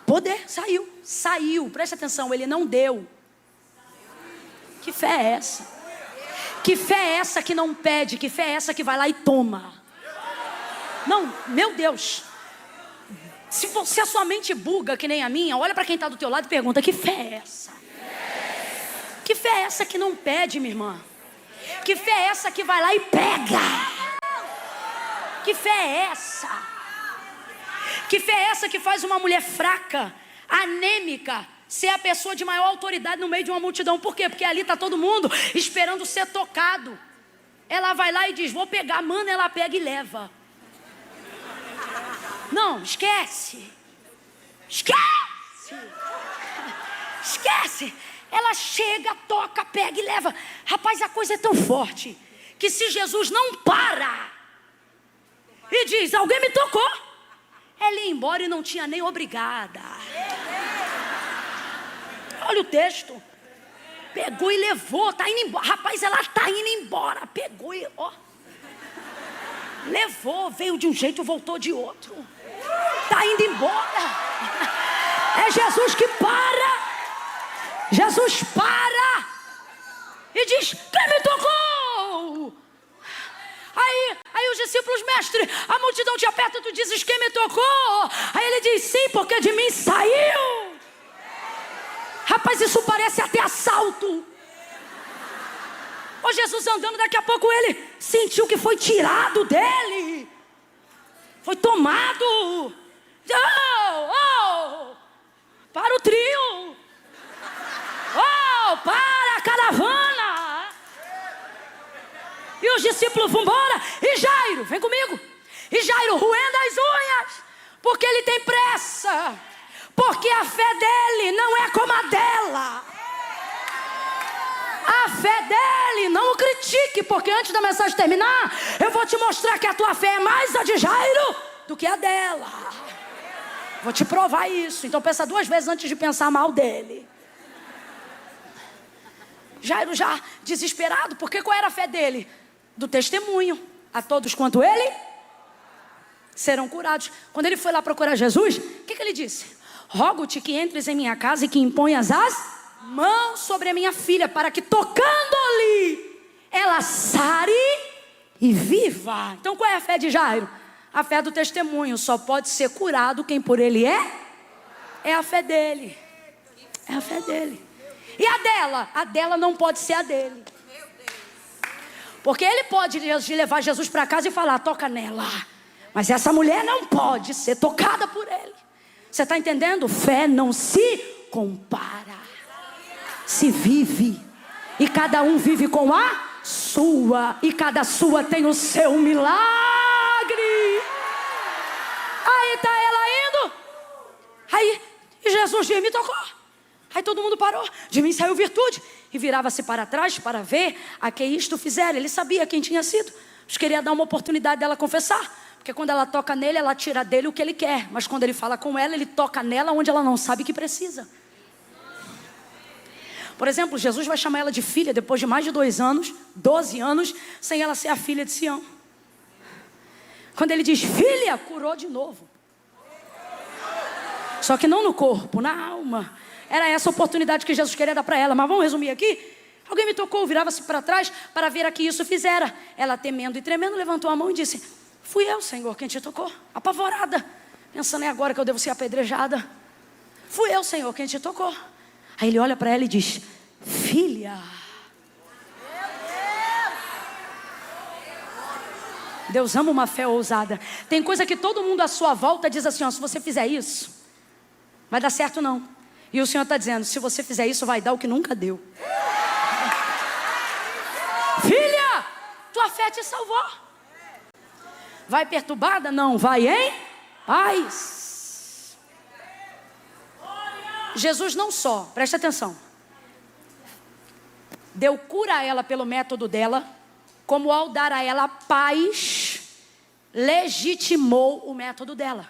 Poder, saiu. Preste atenção, ele não deu. Que fé é essa? Que fé é essa que não pede? Que fé é essa que vai lá e toma? Não, meu Deus. Se a sua mente buga que nem a minha, olha para quem está do teu lado e pergunta, que fé é essa? Que fé é essa que não pede, minha irmã? Que fé é essa que vai lá e pega? Que fé é essa? Que fé é essa que faz uma mulher fraca, anêmica, ser a pessoa de maior autoridade no meio de uma multidão? Por quê? Porque ali está todo mundo esperando ser tocado. Ela vai lá e diz, vou pegar. Mano, ela pega e leva. Não, esquece. Esquece. Ela chega, toca, pega e leva. Rapaz, a coisa é tão forte que se Jesus não para e diz, alguém me tocou, ela ia embora e não tinha nem obrigada. Olha o texto. Pegou e levou, tá indo embora. Rapaz, ela tá indo embora. Pegou e, levou, veio de um jeito, voltou de outro. Tá indo embora. É Jesus que para. Jesus para e diz, quem me tocou? Aí os discípulos, mestre, a multidão te aperta, tu dizes, quem me tocou? Aí ele diz, sim, porque de mim saiu. Rapaz, isso parece até assalto. Ô Jesus andando, daqui a pouco ele sentiu que foi tirado dele. Foi tomado. Para o trio. Para a caravana. E os discípulos vão embora. E Jairo, vem comigo. E Jairo roendo as unhas, porque ele tem pressa. Porque a fé dele não é como a dela. A fé dele, não o critique, porque antes da mensagem terminar, eu vou te mostrar que a tua fé é mais a de Jairo do que a dela. Vou te provar isso. Então pensa 2 vezes antes de pensar mal dele. Jairo já desesperado, porque qual era a fé dele? Do testemunho. A todos quanto ele serão curados. Quando ele foi lá procurar Jesus, o que ele disse? Rogo-te que entres em minha casa e que imponhas as mãos sobre a minha filha, para que tocando-lhe ela sare e viva. Então qual é a fé de Jairo? A fé do testemunho. Só pode ser curado quem por ele é. É a fé dele. É a fé dele. E a dela? A dela não pode ser a dele. Porque ele pode levar Jesus para casa e falar, toca nela. Mas essa mulher não pode ser tocada por ele. Você está entendendo? Fé não se compara. Se vive. E cada um vive com a sua. E cada sua tem o seu milagre. Aí está ela indo. Aí Jesus diz, me tocou. Aí todo mundo parou, de mim saiu virtude. E virava-se para trás para ver a que isto fizeram. Ele sabia quem tinha sido, mas queria dar uma oportunidade dela confessar. Porque quando ela toca nele, ela tira dele o que ele quer. Mas quando ele fala com ela, ele toca nela onde ela não sabe que precisa. Por exemplo, Jesus vai chamar ela de filha depois de mais de 2 anos, 12 anos, sem ela ser a filha de Sião. Quando ele diz filha, curou de novo. Só que não no corpo, na alma. Era essa a oportunidade que Jesus queria dar para ela. Mas vamos resumir aqui. Alguém me tocou, virava-se para trás para ver a que isso fizera. Ela, temendo e tremendo, levantou a mão e disse, Fui eu, Senhor, quem te tocou. Apavorada, pensando, é agora que eu devo ser apedrejada. Fui eu, Senhor, quem te tocou. Aí ele olha para ela e diz: filha. Deus ama uma fé ousada. Tem coisa que todo mundo à sua volta diz assim, ó, se você fizer isso, vai dar certo não. E o Senhor está dizendo, se você fizer isso, vai dar o que nunca deu. Filha, tua fé te salvou. Vai perturbada? Não, vai em paz. Jesus não só, presta atenção, deu cura a ela pelo método dela, como ao dar a ela paz, legitimou o método dela.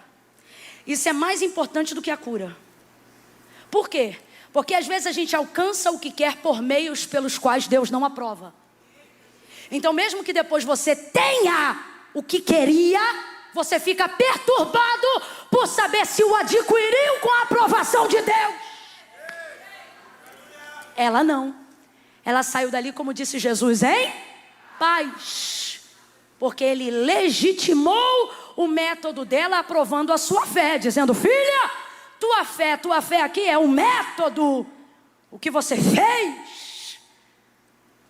Isso é mais importante do que a cura. Por quê? Porque às vezes a gente alcança o que quer por meios pelos quais Deus não aprova. Então mesmo que depois você tenha o que queria, você fica perturbado por saber se o adquiriu com a aprovação de Deus. Ela não. Ela saiu dali, como disse Jesus, em paz. Porque ele legitimou o método dela, aprovando a sua fé, dizendo, filha, tua fé aqui é o método. O que você fez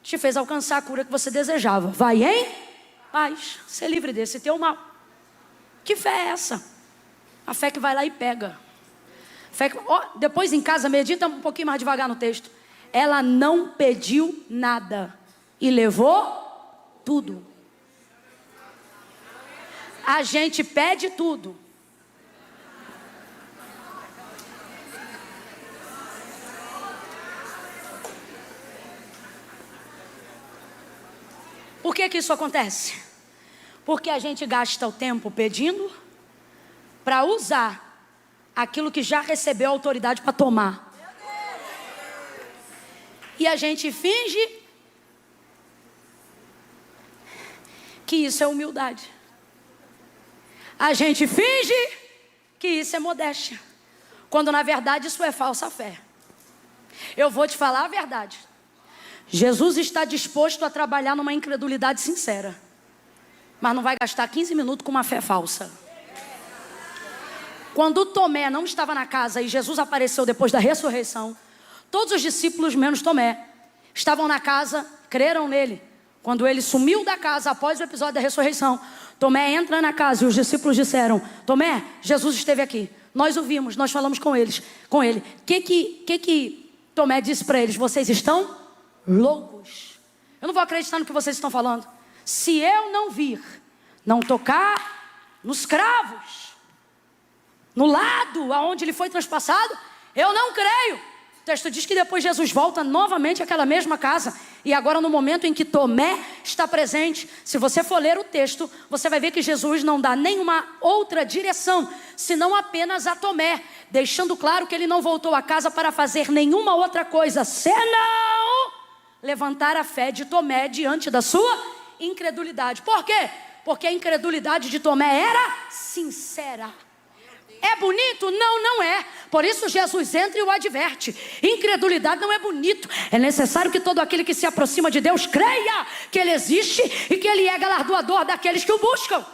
te fez alcançar a cura que você desejava. Vai em paz, ser livre desse teu mal. Que fé é essa? A fé que vai lá e pega. Fé que, depois em casa, medita um pouquinho mais devagar no texto. Ela não pediu nada e levou tudo. A gente pede tudo. Por que isso acontece? Porque a gente gasta o tempo pedindo para usar aquilo que já recebeu autoridade para tomar. E a gente finge que isso é humildade. A gente finge que isso é modéstia, quando na verdade isso é falsa fé. Eu vou te falar a verdade. Jesus está disposto a trabalhar numa incredulidade sincera, mas não vai gastar 15 minutos com uma fé falsa. Quando Tomé não estava na casa e Jesus apareceu depois da ressurreição, todos os discípulos, menos Tomé, estavam na casa, creram nele. Quando ele sumiu da casa após o episódio da ressurreição, Tomé entra na casa e os discípulos disseram, Tomé, Jesus esteve aqui, nós o vimos, nós falamos com ele. O que Tomé disse para eles? Vocês estão loucos. Eu não vou acreditar no que vocês estão falando. Se eu não vir, não tocar nos cravos, no lado aonde ele foi transpassado, eu não creio. O texto diz que depois Jesus volta novamente àquela mesma casa. E agora no momento em que Tomé está presente, se você for ler o texto, você vai ver que Jesus não dá nenhuma outra direção, senão apenas a Tomé, deixando claro que ele não voltou a casa para fazer nenhuma outra coisa, senão levantar a fé de Tomé diante da sua incredulidade. Por quê? Porque a incredulidade de Tomé era sincera. É bonito? Não, não é. Por isso Jesus entra e o adverte. Incredulidade não é bonito. É necessário que todo aquele que se aproxima de Deus creia que Ele existe e que Ele é galardoador daqueles que o buscam.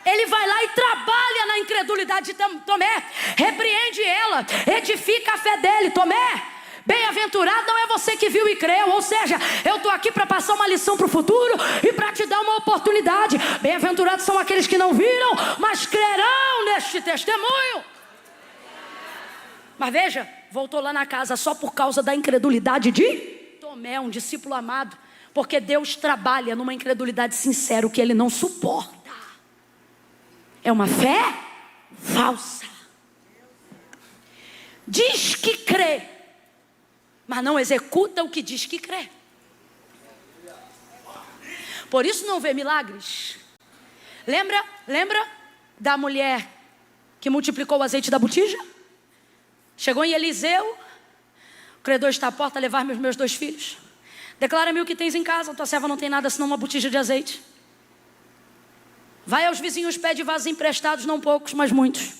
Ele vai lá e trabalha na incredulidade de Tomé, repreende ela, edifica a fé dele. Tomé, bem-aventurado não é você que viu e creu. Ou seja, eu estou aqui para passar uma lição para o futuro e para te dar uma oportunidade. Bem-aventurados são aqueles que não viram, mas crerão neste testemunho. Mas veja, voltou lá na casa só por causa da incredulidade de Tomé, um discípulo amado. Porque Deus trabalha numa incredulidade sincera, o que Ele não suporta é uma fé falsa. Diz que crê, mas não executa o que diz que crê. Por isso não vê milagres. Lembra da mulher que multiplicou o azeite da botija? Chegou em Eliseu, o credor está à porta, levar-me os meus 2 filhos. Declara-me o que tens em casa, tua serva não tem nada senão uma botija de azeite. Vai aos vizinhos, pede vasos emprestados, não poucos, mas muitos.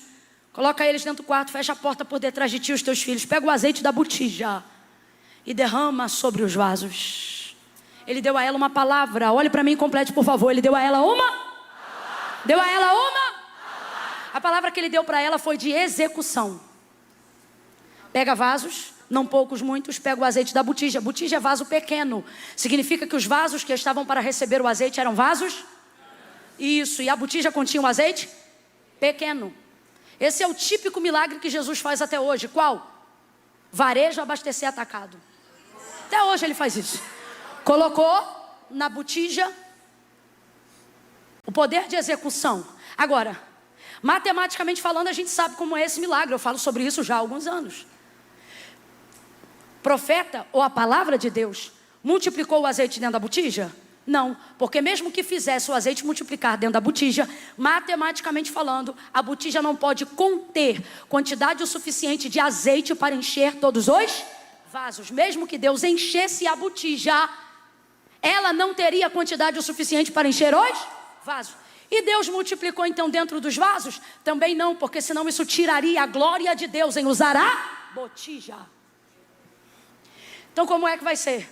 Coloca eles dentro do quarto, fecha a porta por detrás de ti e os teus filhos. Pega o azeite da botija e derrama sobre os vasos. Ele deu a ela uma palavra. Olhe para mim e complete, por favor. Ele deu a ela uma. Deu a ela uma? A palavra que ele deu para ela foi de execução. Pega vasos, não poucos, muitos, pega o azeite da botija. Botija é vaso pequeno. Significa que os vasos que estavam para receber o azeite eram vasos? Isso, e a botija continha um azeite pequeno. Esse é o típico milagre que Jesus faz até hoje. Qual? Varejo abastecer atacado. Até hoje ele faz isso. Colocou na botija o poder de execução. Agora, matematicamente falando, a gente sabe como é esse milagre. Eu falo sobre isso já há alguns anos. Profeta ou a palavra de Deus multiplicou o azeite dentro da botija? Não, porque mesmo que fizesse o azeite multiplicar dentro da botija, matematicamente falando, a botija não pode conter quantidade o suficiente de azeite para encher todos os vasos. Mesmo que Deus enchesse a botija, ela não teria quantidade o suficiente para encher os vasos. E Deus multiplicou então dentro dos vasos? Também não, porque senão isso tiraria a glória de Deus em usar a botija. Então como é que vai ser?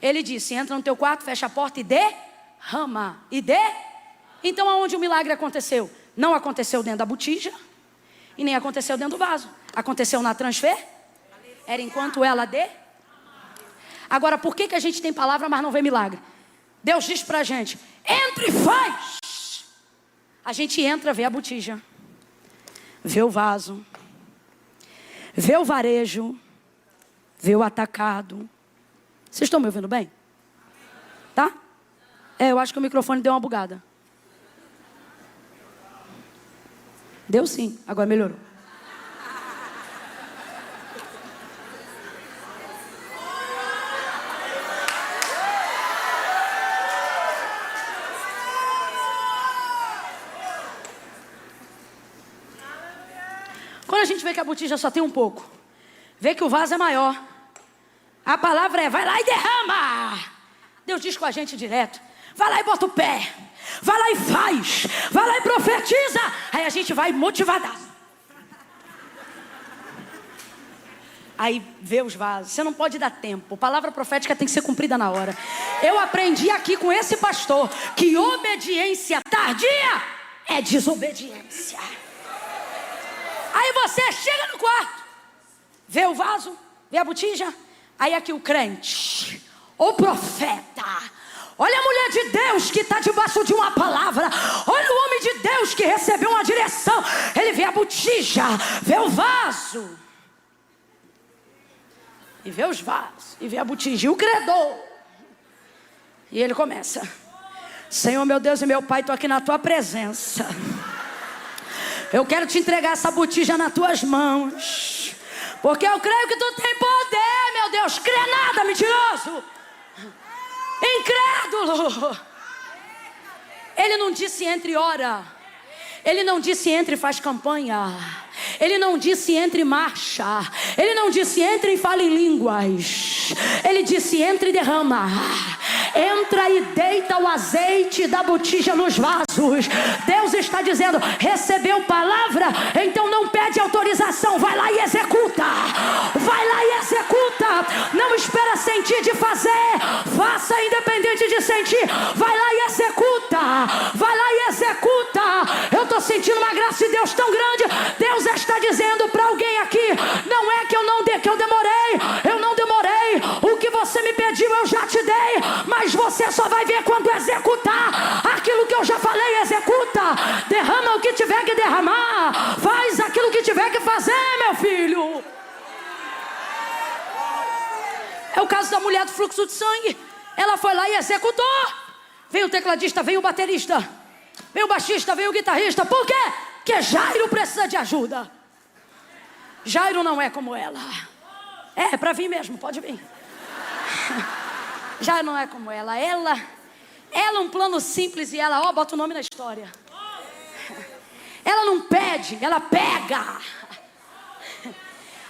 Ele disse, entra no teu quarto, fecha a porta e derrama. Então aonde o milagre aconteceu? Não aconteceu dentro da botija e nem aconteceu dentro do vaso. Aconteceu na transfer. Era enquanto ela Agora, por que a gente tem palavra, mas não vê milagre? Deus diz pra gente, entra e faz. A gente entra, vê a botija, vê o vaso, vê o varejo, vê o atacado. Vocês estão me ouvindo bem? Tá? Eu acho que o microfone deu uma bugada. Deu sim, agora melhorou. Quando a gente vê que a botija só tem um pouco, vê que o vaso é maior, a palavra é, vai lá e derrama. Deus diz com a gente direto, vai lá e bota o pé, vai lá e faz, vai lá e profetiza. Aí a gente vai motivada. Aí vê os vasos, você não pode dar tempo, palavra profética tem que ser cumprida na hora. Eu aprendi aqui com esse pastor, que obediência tardia é desobediência. Aí você chega no quarto, vê o vaso, vê a botija. Aí aqui o crente, o profeta, olha a mulher de Deus que está debaixo de uma palavra, olha o homem de Deus que recebeu uma direção. Ele vê a botija, vê o vaso, e vê os vasos, e vê a botija, e o credor. E ele começa, Senhor meu Deus e meu Pai, estou aqui na tua presença. Eu quero te entregar essa botija nas tuas mãos, porque eu creio que tu tem poder, meu Deus. Crê nada, mentiroso, incrédulo. Ele não disse entre e ora, ele não disse entre e faz campanha, ele não disse entre e marcha, ele não disse entre e fala em línguas, ele disse entre e derrama. Entra e deita o azeite da botija nos vasos. Deus está dizendo, recebeu palavra? Então não pede autorização, vai lá e executa. Vai lá e executa. Não espera sentir de fazer, faça independente de sentir. Vai lá e executa. Vai lá e executa. Eu estou sentindo uma graça de Deus tão grande. Deus está dizendo para alguém aqui, não é que eu demorei, eu não demorei. O que você me pediu eu já te dei, mas você só vai ver quando executar aquilo que eu já falei. Executa, derrama o que tiver que derramar, faz aquilo que tiver que fazer, meu filho. É o caso da mulher do fluxo de sangue. Ela foi lá e executou. Veio o tecladista, veio o baterista, veio o baixista, veio o guitarrista. Por quê? Porque Jairo precisa de ajuda. Jairo não é como ela. É para vir mesmo, pode vir. Já não é como ela. Ela um plano simples e ela, bota o nome na história. Ela não pede, ela pega.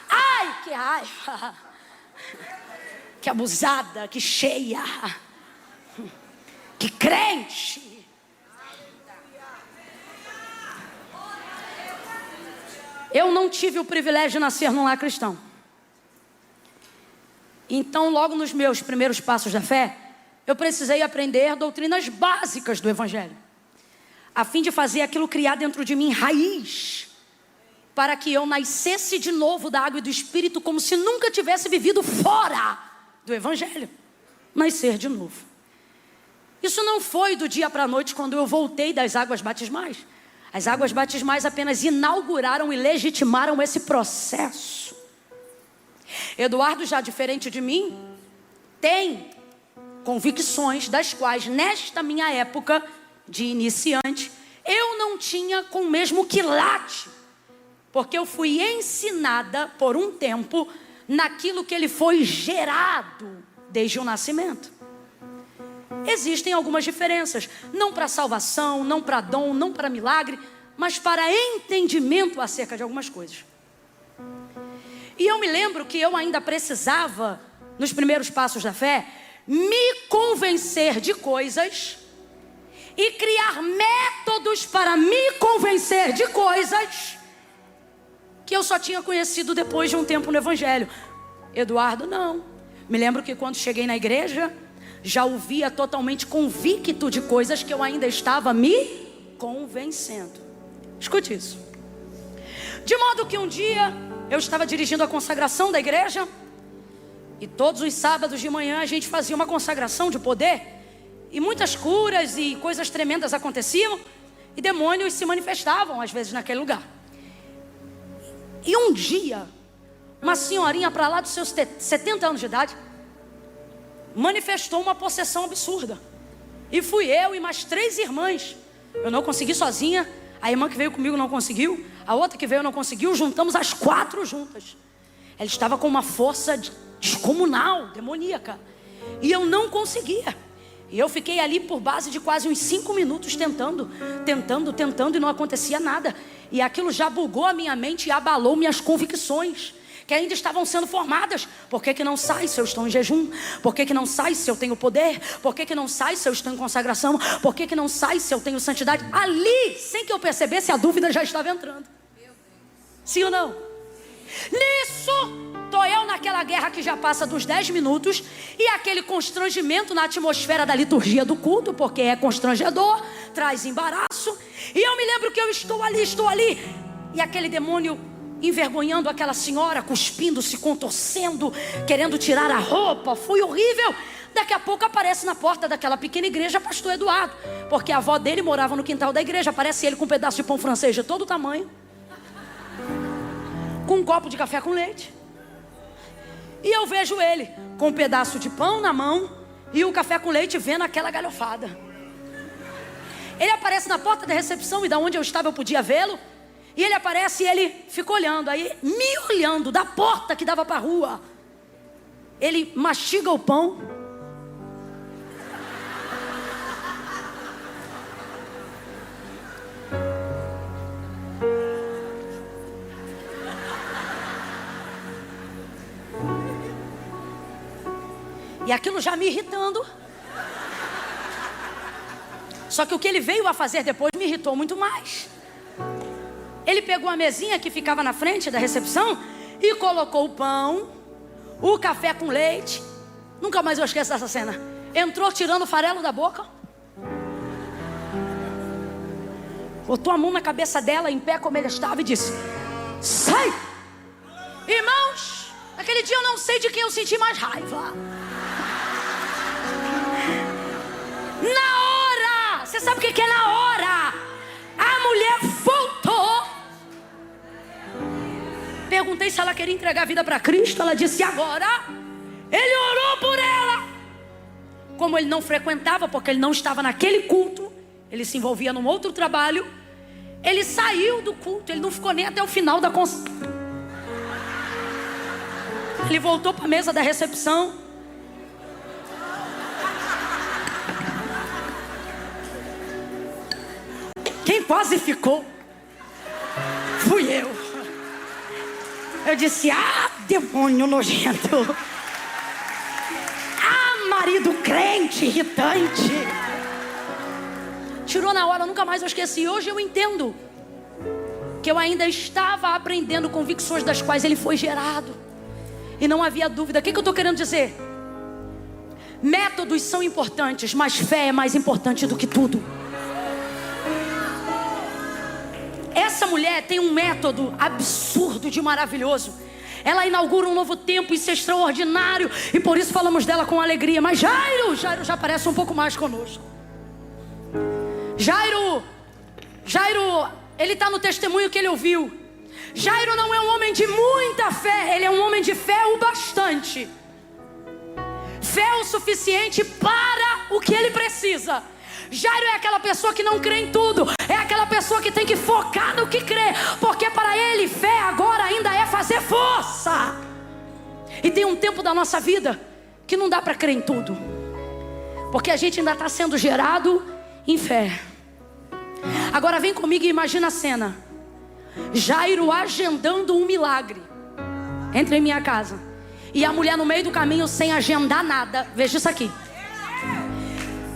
Ai, que raiva. Que abusada, que cheia. Que crente. Eu não tive o privilégio de nascer num lar cristão. Então, logo nos meus primeiros passos da fé, eu precisei aprender doutrinas básicas do Evangelho. a fim de fazer aquilo criar dentro de mim raiz, para que eu nascesse de novo da água e do Espírito, como se nunca tivesse vivido fora do Evangelho. Nascer de novo. Isso não foi do dia para a noite, quando eu voltei das águas batismais. As águas batismais apenas inauguraram e legitimaram esse processo. Eduardo, já diferente de mim, tem convicções das quais, nesta minha época de iniciante, eu não tinha com o mesmo quilate, porque eu fui ensinada por um tempo naquilo que ele foi gerado desde o nascimento. Existem algumas diferenças, não para salvação, não para dom, não para milagre, mas para entendimento acerca de algumas coisas. E eu me lembro que eu ainda precisava, nos primeiros passos da fé, me convencer de coisas e criar métodos para me convencer de coisas que eu só tinha conhecido depois de um tempo no Evangelho. Eduardo, não. Me lembro que quando cheguei na igreja, já ouvia totalmente convicto de coisas que eu ainda estava me convencendo. Escute isso. De modo que um dia eu estava dirigindo a consagração da igreja, e todos os sábados de manhã a gente fazia uma consagração de poder, e muitas curas e coisas tremendas aconteciam, e demônios se manifestavam às vezes naquele lugar. E um dia, uma senhorinha para lá dos seus 70 anos de idade manifestou uma possessão absurda. E fui eu e mais 3 irmãs. Eu não consegui sozinha, a irmã que veio comigo não conseguiu, a outra que veio não conseguiu, juntamos as 4 juntas. Ela estava com uma força descomunal, demoníaca, e eu não conseguia. E eu fiquei ali por base de quase uns 5 minutos tentando, e não acontecia nada. E aquilo já bugou a minha mente e abalou minhas convicções, que ainda estavam sendo formadas. Por que não sai se eu estou em jejum? Por que não sai se eu tenho poder? Por que não sai se eu estou em consagração? Por que não sai se eu tenho santidade? Ali, sem que eu percebesse, a dúvida já estava entrando. Sim ou não? Nisso, estou eu naquela guerra que já passa dos 10 minutos, e aquele constrangimento na atmosfera da liturgia do culto, porque é constrangedor, traz embaraço. E eu me lembro que eu estou ali, e aquele demônio envergonhando aquela senhora, cuspindo, se contorcendo, querendo tirar a roupa. Foi horrível. Daqui a pouco aparece na porta daquela pequena igreja pastor Eduardo, porque a avó dele morava no quintal da igreja. Aparece ele com um pedaço de pão francês de todo tamanho, com um copo de café com leite. E eu vejo ele com um pedaço de pão na mão e o café com leite, vendo aquela galhofada. Ele aparece na porta da recepção, e da onde eu estava eu podia vê-lo. E ele aparece e ele fica olhando, aí me olhando da porta que dava para a rua. Ele mastiga o pão, e aquilo já me irritando. Só que o que ele veio a fazer depois me irritou muito mais. Ele pegou a mesinha que ficava na frente da recepção e colocou o pão, o café com leite. Nunca mais eu esqueço dessa cena. Entrou tirando o farelo da boca, botou a mão na cabeça dela, em pé como ele estava, e disse: sai! Irmãos, naquele dia eu não sei de quem eu senti mais raiva. Na hora, você sabe o que é na hora? A mulher voltou. Perguntei se ela queria entregar a vida para Cristo. Ela disse: agora. Ele orou por ela. Como ele não frequentava, porque ele não estava naquele culto, ele se envolvia num outro trabalho, ele saiu do culto. Ele não ficou nem até o final da Ele voltou para a mesa da recepção. Quem quase ficou fui eu. Eu disse: ah, demônio nojento. Ah, marido crente, irritante. Tirou na hora, nunca mais eu esqueci. Hoje eu entendo que eu ainda estava aprendendo convicções das quais ele foi gerado, e não havia dúvida. O que eu estou querendo dizer? Métodos são importantes, mas fé é mais importante do que tudo. essa mulher tem um método absurdo de maravilhoso. Ela inaugura um novo tempo, isso é extraordinário, e por isso falamos dela com alegria. Mas Jairo já parece um pouco mais conosco. Jairo, ele está no testemunho que ele ouviu. Jairo não é um homem de muita fé, ele é um homem de fé o bastante. Fé o suficiente para o que ele precisa. Jairo é aquela pessoa que não crê em tudo, é aquela pessoa que tem que focar no que crê, porque para ele fé agora ainda é fazer força. E tem um tempo da nossa vida que não dá para crer em tudo, porque a gente ainda está sendo gerado em fé. Agora vem comigo e imagina a cena: Jairo agendando um milagre. Entra em minha casa e a mulher no meio do caminho sem agendar nada. Veja isso aqui,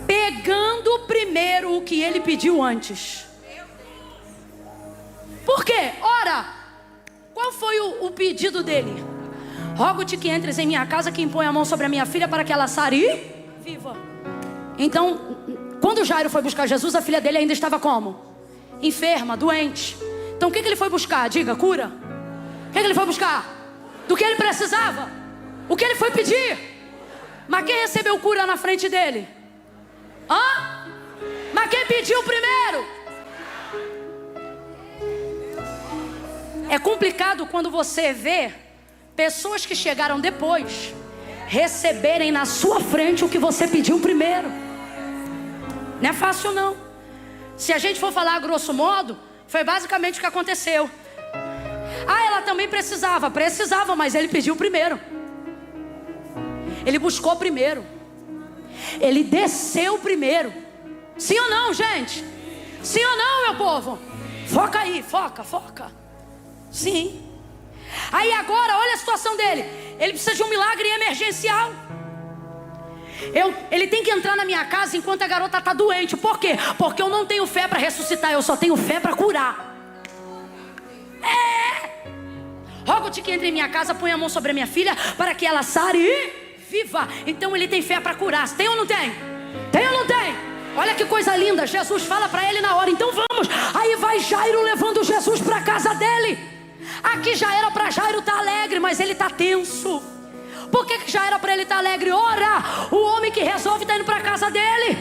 pegando primeiro o que ele pediu antes. Por quê? Ora, qual foi o pedido dele? Rogo-te que entres em minha casa, que impõe a mão sobre a minha filha para que ela sare e viva. Então, quando Jairo foi buscar Jesus, a filha dele ainda estava como? Enferma, doente. Então o que ele foi buscar? Diga, cura. O que ele foi buscar? Do que ele precisava? O que ele foi pedir? Mas quem recebeu cura na frente dele? Hã? Mas quem pediu primeiro? É complicado quando você vê pessoas que chegaram depois receberem na sua frente o que você pediu primeiro. Não é fácil não. Se a gente for falar a grosso modo, foi basicamente o que aconteceu. Ela também precisava, mas ele pediu primeiro. Ele buscou primeiro. Ele desceu primeiro. Sim ou não, gente? Sim ou não, meu povo? Foca aí, foca. Sim. Aí agora, olha a situação dele. Ele precisa de um milagre emergencial. Ele tem que entrar na minha casa enquanto a garota está doente. Por quê? Porque eu não tenho fé para ressuscitar, eu só tenho fé para curar. Rogo-te que entre em minha casa, põe a mão sobre a minha filha para que ela sare e viva. Então ele tem fé para curar. Tem ou não tem? Tem ou não tem? Olha que coisa linda. Jesus fala para ele na hora: então vamos. Aí vai Jairo levando Jesus para a casa dele. Aqui já era para Jairo estar alegre, mas ele está tenso. Por que já era para ele estar alegre? Ora, o homem que resolve está indo para a casa dele.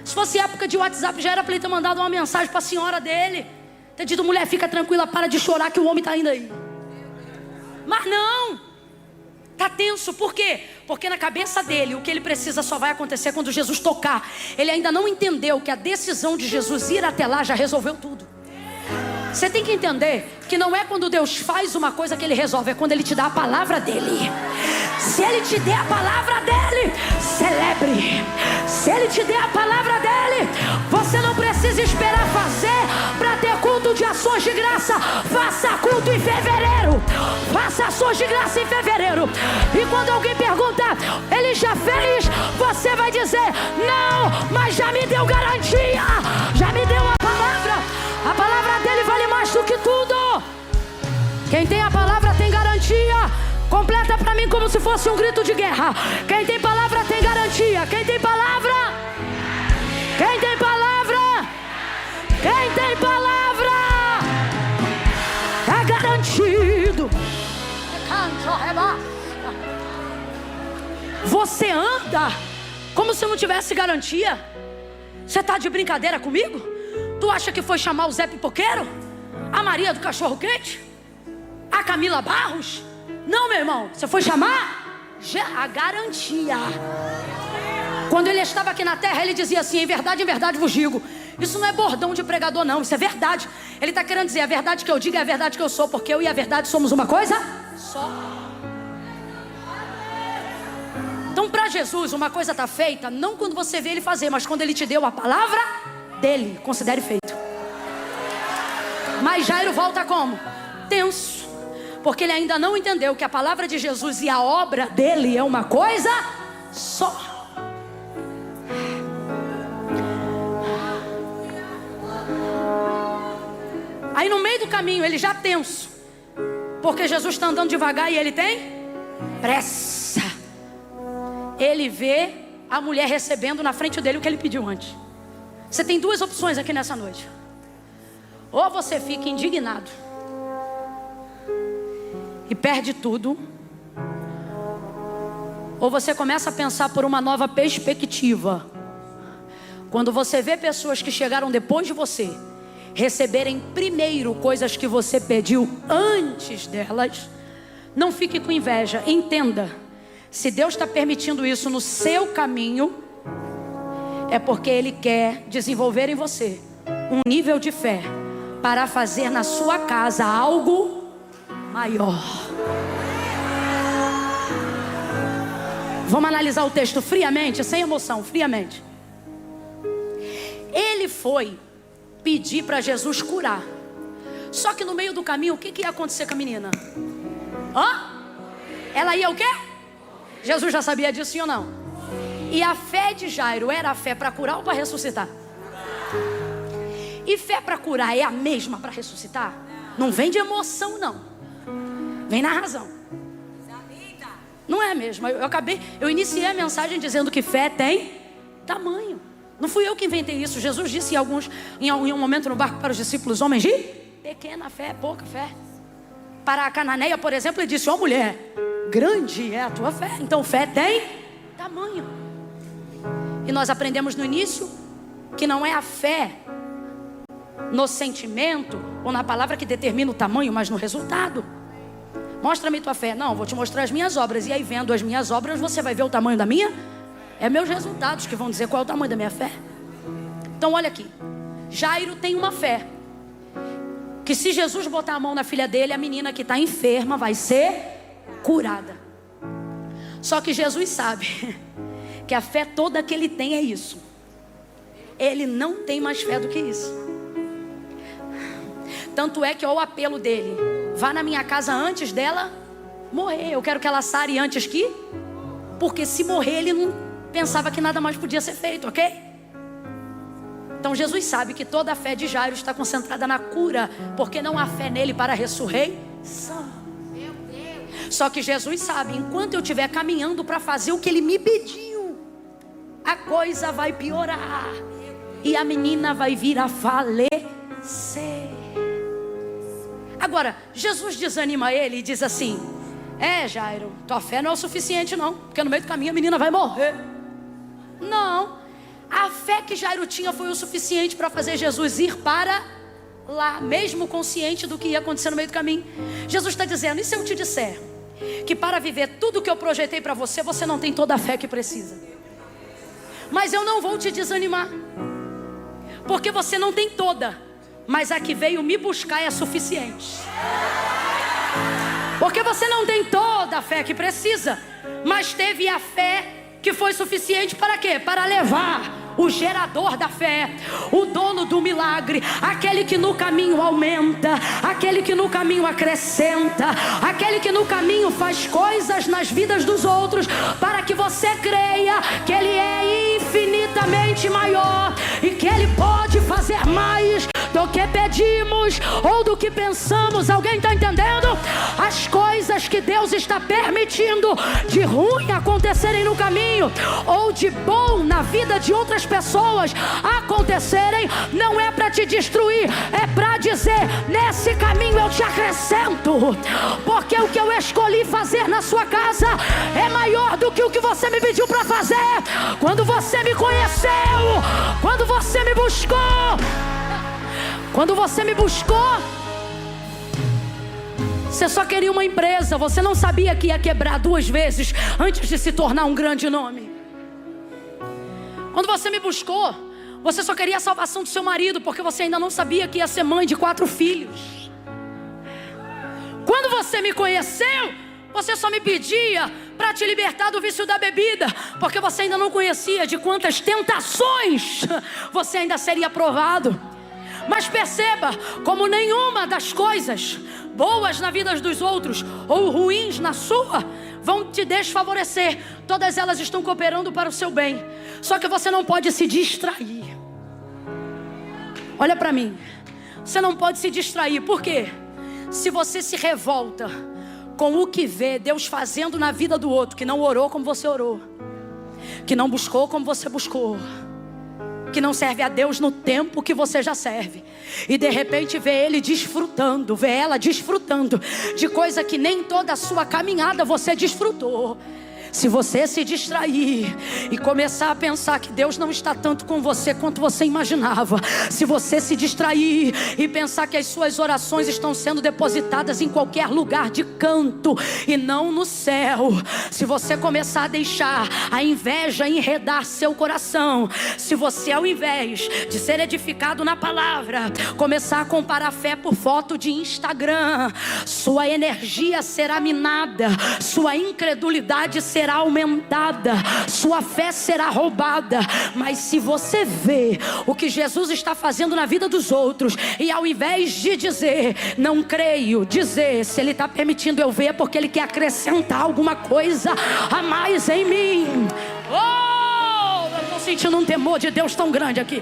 Se fosse época de WhatsApp, já era para ele ter mandado uma mensagem para a senhora dele, ter dito: mulher, fica tranquila, para de chorar que o homem está indo aí. Mas não, está tenso. Por quê? Porque na cabeça dele o que ele precisa só vai acontecer quando Jesus tocar. Ele ainda não entendeu que a decisão de Jesus ir até lá já resolveu tudo. Você tem que entender que não é quando Deus faz uma coisa que Ele resolve, é quando Ele te dá a palavra dEle. Se Ele te der a palavra dEle, celebre. Se Ele te der a palavra dEle, você não precisa esperar fazer para ter culto de ações de graça. Faça culto em fevereiro. Faça ações de graça em fevereiro. E quando alguém perguntar: Ele já fez? Você vai dizer: não, mas já me deu garantia. Já me deu a palavra. A palavra dele vale mais do que tudo. Quem tem a palavra tem garantia. Completa para mim como se fosse um grito de guerra. Quem tem palavra tem garantia. Quem tem palavra? Quem tem palavra? Quem tem palavra? É garantido. Você anda como se não tivesse garantia. Você está de brincadeira comigo? Tu acha que foi chamar o Zé Pipoqueiro? A Maria do Cachorro Quente? A Camila Barros? Não, meu irmão, você foi chamar a garantia. Quando ele estava aqui na terra, ele dizia assim: em verdade vos digo. Isso não é bordão de pregador não, isso é verdade. Ele está querendo dizer: a verdade que eu digo é a verdade que eu sou, porque eu e a verdade somos uma coisa só. Então para Jesus uma coisa está feita não quando você vê ele fazer, mas quando ele te deu a palavra dele. Considere feito. Mas Jairo volta como? Tenso, porque ele ainda não entendeu que a palavra de Jesus e a obra dele é uma coisa só. Aí no meio do caminho ele já tenso, porque Jesus está andando devagar e ele tem pressa. Ele vê a mulher recebendo na frente dele o que ele pediu antes. Você tem duas opções aqui nessa noite. Ou você fica indignado e perde tudo, ou você começa a pensar por uma nova perspectiva. Quando você vê pessoas que chegaram depois de você receberem primeiro coisas que você pediu antes delas, não fique com inveja. Entenda, se Deus está permitindo isso no seu caminho, é porque Ele quer desenvolver em você um nível de fé para fazer na sua casa algo maior. Vamos analisar o texto friamente, sem emoção, friamente. Ele foi pedir para Jesus curar. Só que no meio do caminho, o que ia acontecer com a menina? Ela ia o quê? Jesus já sabia disso, sim ou não? E a fé de Jairo era a fé para curar ou para ressuscitar? E fé para curar é a mesma para ressuscitar? Não vem de emoção, não. Vem na razão. Não é mesmo. Eu iniciei a mensagem dizendo que fé tem tamanho. Não fui eu que inventei isso. Jesus disse em um momento no barco para os discípulos: homens de pequena fé, pouca fé. Para a cananeia, por exemplo, ele disse: ó mulher, grande é a tua fé. Então fé tem tamanho. E nós aprendemos no início que não é a fé no sentimento ou na palavra que determina o tamanho, mas no resultado. Mostra-me tua fé. Não, vou te mostrar as minhas obras. E aí, vendo as minhas obras, você vai ver o tamanho da minha. É meus resultados que vão dizer qual é o tamanho da minha fé. Então olha aqui, Jairo tem uma fé que se Jesus botar a mão na filha dele, a menina que está enferma vai ser curada. Só que Jesus sabe que a fé toda que ele tem é isso. Ele não tem mais fé do que isso. Tanto é que o apelo dele: vá na minha casa antes dela morrer. Eu quero que ela sare antes que... Porque se morrer ele não pensava que nada mais podia ser feito, ok? Então Jesus sabe que toda a fé de Jairo está concentrada na cura, porque não há fé nele para a ressurreição. Só que Jesus sabe, enquanto eu estiver caminhando para fazer o que ele me pediu, a coisa vai piorar e a menina vai vir a falecer. Agora, Jesus desanima ele e diz assim: Jairo, tua fé não é o suficiente não, porque no meio do caminho a menina vai morrer. Não, a fé que Jairo tinha foi o suficiente para fazer Jesus ir para lá, mesmo consciente do que ia acontecer no meio do caminho. Jesus está dizendo: e se eu te disser que para viver tudo que eu projetei para você, você não tem toda a fé que precisa? Mas eu não vou te desanimar, porque você não tem toda, mas a que veio me buscar é suficiente. Porque você não tem toda a fé que precisa, mas teve a fé que foi suficiente para quê? Para levar o gerador da fé, o dono do milagre, aquele que no caminho aumenta, aquele que no caminho acrescenta, aquele que no caminho faz coisas nas vidas dos outros, para que você creia que Ele é infinitamente maior e que Ele pode fazer mais do que pedimos ou do que pensamos. Alguém está entendendo? As coisas que Deus está permitindo de ruim acontecerem no caminho, ou de bom na vida de outras pessoas acontecerem, não é para te destruir, é para dizer: nesse caminho eu te acrescento, porque o que eu escolhi fazer na sua casa é maior do que o que você me pediu para fazer. Quando você me conheceu, quando você me buscou, você só queria uma empresa, você não sabia que ia quebrar 2 vezes antes de se tornar um grande nome. Quando você me buscou, você só queria a salvação do seu marido, porque você ainda não sabia que ia ser mãe de 4 filhos. Quando você me conheceu, você só me pedia para te libertar do vício da bebida, porque você ainda não conhecia de quantas tentações você ainda seria provado. Mas perceba como nenhuma das coisas boas na vida dos outros ou ruins na sua vão te desfavorecer. Todas elas estão cooperando para o seu bem. Só que você não pode se distrair. Olha para mim, você não pode se distrair. Por quê? Se você se revolta com o que vê Deus fazendo na vida do outro, que não orou como você orou, que não buscou como você buscou, que não serve a Deus no tempo que você já serve. E de repente vê ele desfrutando, vê ela desfrutando de coisa que nem toda a sua caminhada você desfrutou. Se você se distrair e começar a pensar que Deus não está tanto com você quanto você imaginava, se você se distrair e pensar que as suas orações estão sendo depositadas em qualquer lugar de canto e não no céu, se você começar a deixar a inveja enredar seu coração, se você, ao invés de ser edificado na palavra, começar a comparar fé por foto de Instagram, sua energia será minada, sua incredulidade será aumentada, sua fé será roubada. Mas se você vê o que Jesus está fazendo na vida dos outros, e ao invés de dizer não creio, dizer se Ele está permitindo eu ver é porque Ele quer acrescentar alguma coisa a mais em mim. Oh, eu estou sentindo um temor de Deus tão grande aqui.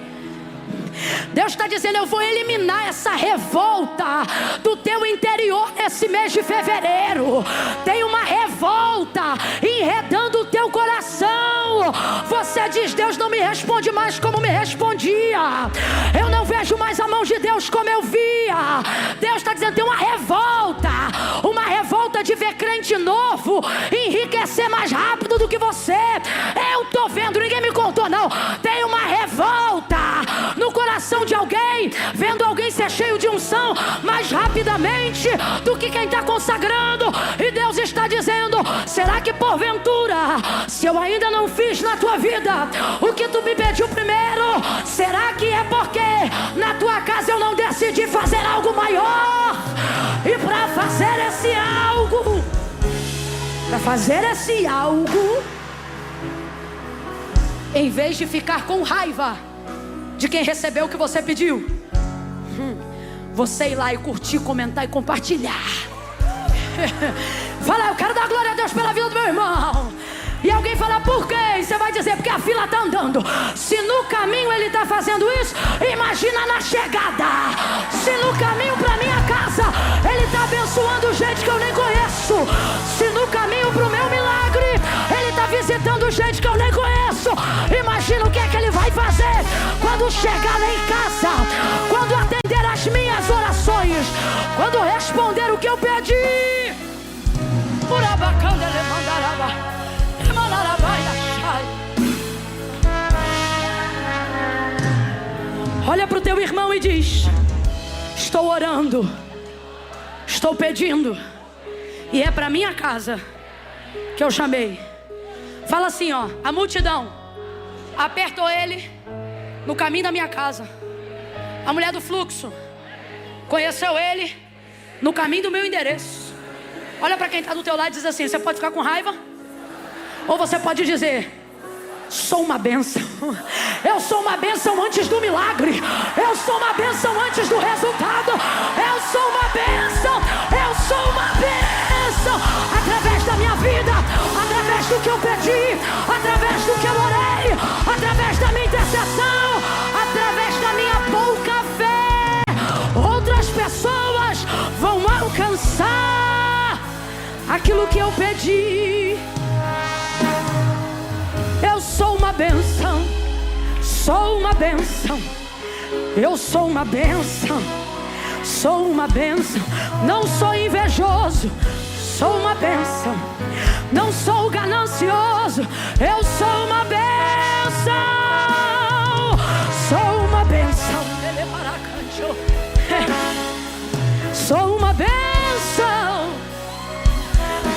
Deus está dizendo: eu vou eliminar essa revolta do teu interior nesse mês de fevereiro. Tem uma revolta enredando o teu coração. Você diz: Deus não me responde mais como me respondia. Eu não vejo mais a mão de Deus como eu via. Deus está dizendo: tem uma revolta de ver crente novo enriquecer mais rápido do que você. Eu estou vendo, ninguém me contou não. Tem uma revolta no coração de alguém, vendo alguém ser cheio de unção mais rapidamente do que quem está consagrando. E Deus está dizendo: será que porventura, se eu ainda não fiz na tua vida o que tu me pediu primeiro, será que é porque na tua casa eu não decidi fazer algo maior? E para fazer esse algo, em vez de ficar com raiva de quem recebeu o que você pediu, você ir lá e curtir, comentar e compartilhar. Fala: eu quero dar glória a Deus pela vida do meu irmão. E alguém fala: por quê? E você vai dizer: porque a fila está andando. Se no caminho ele está fazendo isso, imagina na chegada. Se no caminho para minha casa ele está abençoando gente que eu nem conheço, se no caminho para o meu milagre ele está visitando gente que eu nem conheço, imagina o que é que ele vai fazer quando chegar lá em casa, quando atender as minhas orações, quando responder o que eu pedi. Olha para o teu irmão e diz: estou orando, estou pedindo, e é para minha casa que eu chamei. Fala assim, ó: a multidão apertou ele no caminho da minha casa. A mulher do fluxo conheceu ele no caminho do meu endereço. Olha para quem está do teu lado e diz assim: você pode ficar com raiva, ou você pode dizer: sou uma bênção. Eu sou uma bênção antes do milagre. Eu sou uma bênção antes do resultado. Eu sou uma bênção. Eu sou uma bênção. Através da minha vida, através do que eu pedi, através do que eu orei, através da minha intercessão, através da minha pouca fé, outras pessoas vão alcançar aquilo que eu pedi. Eu sou uma bênção, sou uma bênção. Eu sou uma bênção, sou uma bênção. Não sou invejoso, sou uma bênção. Não sou ganancioso, eu sou uma bênção. Sou uma bênção. Sou uma bênção.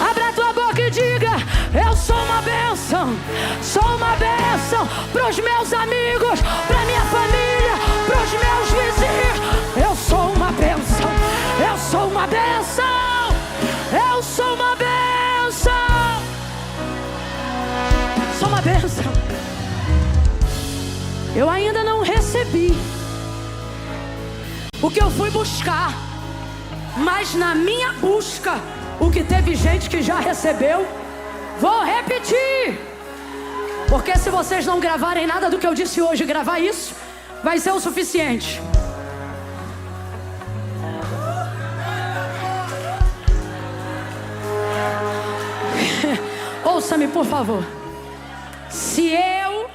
Abra a tua boca e diga: eu sou uma bênção. Sou uma bênção para os meus amigos, para minha família, para os meus vizinhos. Eu sou uma bênção. Eu sou uma bênção. Eu sou uma bênção. Sou uma bênção. Eu ainda não recebi o que eu fui buscar, mas na minha busca, o que teve gente que já recebeu, vou repetir. Porque se vocês não gravarem nada do que eu disse hoje, gravar isso vai ser o suficiente. Ouça-me, por favor. Se eu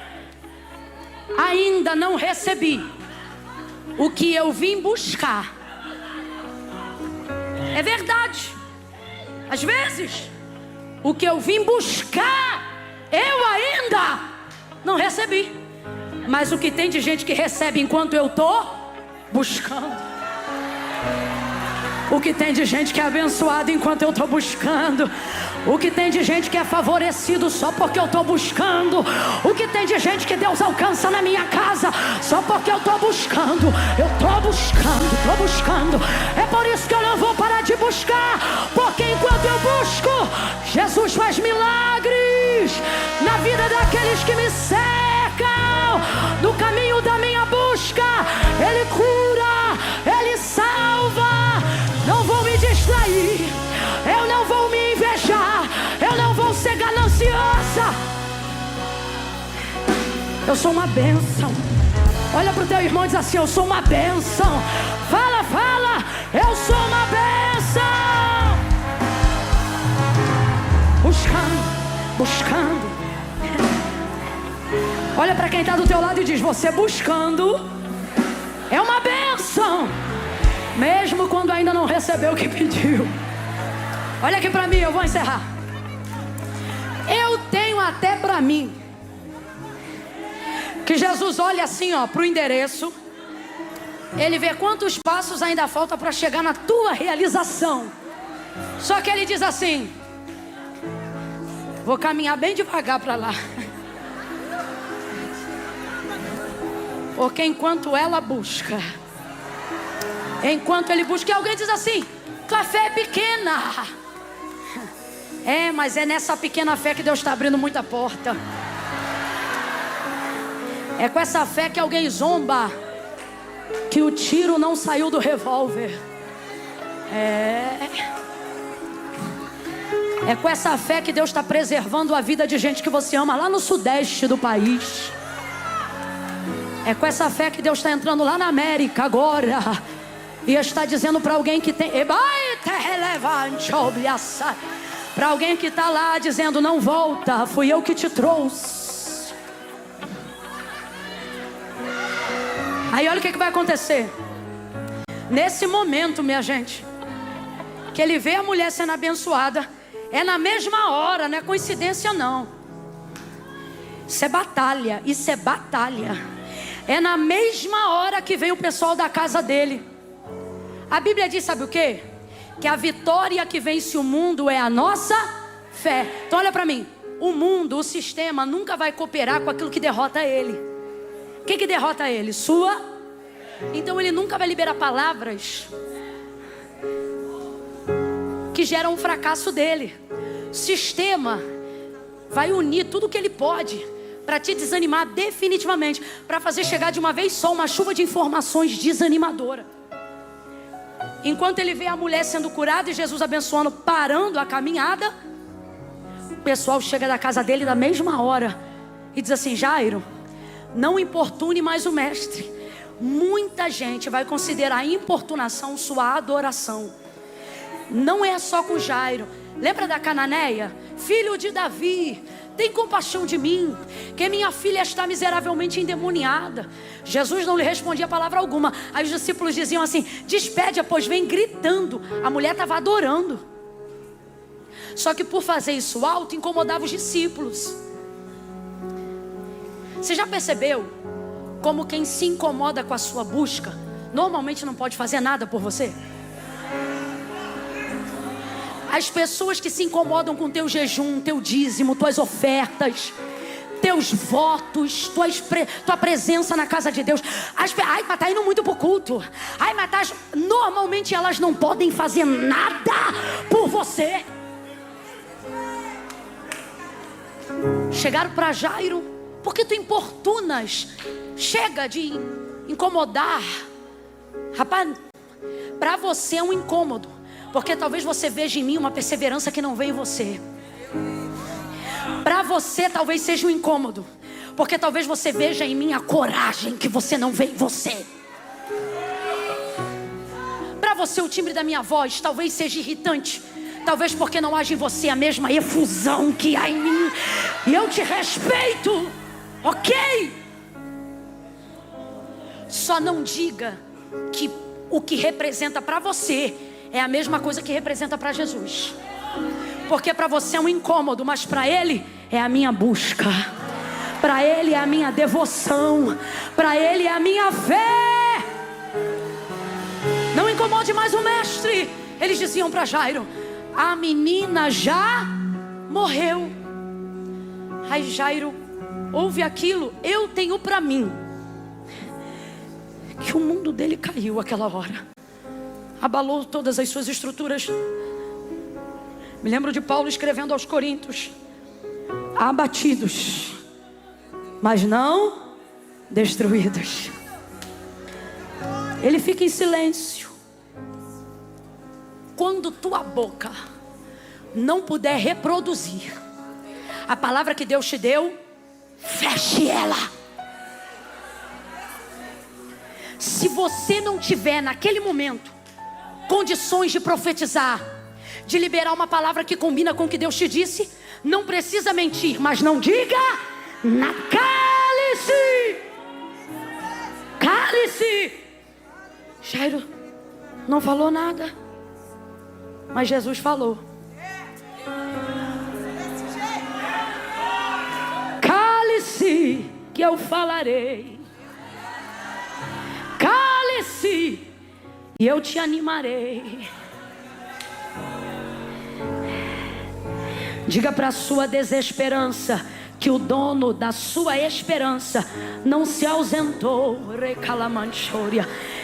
ainda não recebi o que eu vim buscar. É verdade. Às vezes, o que eu vim buscar, eu ainda não recebi. Mas o que tem de gente que recebe enquanto eu estou buscando. O que tem de gente que é abençoado enquanto eu estou buscando. O que tem de gente que é favorecido só porque eu estou buscando. O que tem de gente que Deus alcança na minha casa só porque eu estou buscando. Eu estou buscando. É por isso que eu não vou parar de buscar. Porque enquanto eu busco, Jesus faz milagres na vida daqueles que me cercam. No caminho da minha busca, Ele cura, Ele salva. Não vou me distrair, eu não vou me invejar, eu não vou ser gananciosa. Eu sou uma bênção. Olha para o teu irmão e diz assim: eu sou uma bênção. Fala, eu sou uma bênção. Buscando. Olha para quem está do teu lado e diz: você buscando é uma bênção. Mesmo quando ainda não recebeu o que pediu. Olha aqui para mim, eu vou encerrar. Eu tenho até para mim que Jesus olha assim, ó, para o endereço. Ele vê quantos passos ainda falta para chegar na tua realização. Só que ele diz assim: vou caminhar bem devagar para lá. Porque enquanto ela busca, enquanto ele busca, alguém diz assim: tua fé é pequena. É, mas é nessa pequena fé que Deus está abrindo muita porta. É com essa fé que alguém zomba que o tiro não saiu do revólver. É com essa fé que Deus está preservando a vida de gente que você ama lá no sudeste do país. É com essa fé que Deus está entrando lá na América agora e está dizendo para alguém que tem, para alguém que está lá dizendo: não volta, fui eu que te trouxe. Aí olha o que vai acontecer. Nesse momento, minha gente, que ele vê a mulher sendo abençoada, é na mesma hora, não é coincidência não. Isso é batalha, É na mesma hora que vem o pessoal da casa dele. A Bíblia diz, sabe o quê? Que a vitória que vence o mundo é a nossa fé. Então olha para mim. O mundo, o sistema nunca vai cooperar com aquilo que derrota ele. O que derrota ele? Sua. Então ele nunca vai liberar palavras que geram um fracasso dele. O sistema vai unir tudo que ele pode para te desanimar definitivamente, para fazer chegar de uma vez só uma chuva de informações desanimadora. Enquanto ele vê a mulher sendo curada e Jesus abençoando, parando a caminhada, o pessoal chega da casa dele na mesma hora e diz assim: Jairo, não importune mais o mestre. Muita gente vai considerar a importunação sua adoração. Não é só com Jairo. Lembra da cananeia? Filho de Davi, tem compaixão de mim, que minha filha está miseravelmente endemoniada. Jesus não lhe respondia palavra alguma. Aí os discípulos diziam assim: despede-a, pois vem gritando. A mulher estava adorando. Só que por fazer isso alto, incomodava os discípulos. Você já percebeu como quem se incomoda com a sua busca normalmente não pode fazer nada por você? As pessoas que se incomodam com teu jejum, teu dízimo, tuas ofertas, teus votos, tua presença na casa de Deus. Ai, mas tá indo muito pro culto. Ai, mas tá... Normalmente elas não podem fazer nada por você. Chegaram para Jairo: porque tu importunas? Chega de incomodar. Rapaz, para você é um incômodo, porque talvez você veja em mim uma perseverança que não vem em você. Para você talvez seja um incômodo, porque talvez você veja em mim a coragem que você não vê em você. Para você o timbre da minha voz talvez seja irritante, talvez porque não haja em você a mesma efusão que há em mim. E eu te respeito, ok? Só não diga que o que representa para você é a mesma coisa que representa para Jesus. Porque para você é um incômodo, mas para Ele é a minha busca. Para Ele é a minha devoção. Para Ele é a minha fé. Não incomode mais o mestre. Eles diziam para Jairo: a menina já morreu. Aí Jairo ouve aquilo. Eu tenho para mim que o mundo dele caiu aquela hora. Abalou todas as suas estruturas. Me lembro de Paulo escrevendo aos Coríntios: abatidos, mas não destruídos. Ele fica em silêncio. Quando tua boca não puder reproduzir a palavra que Deus te deu, feche ela. Se você não tiver naquele momento condições de profetizar, de liberar uma palavra que combina com o que Deus te disse, não precisa mentir, mas não diga na cálice. Cálice. Jairo não falou nada, mas Jesus falou. Cálice que eu falarei, cálice e eu te animarei. Diga para a sua desesperança que o dono da sua esperança não se ausentou.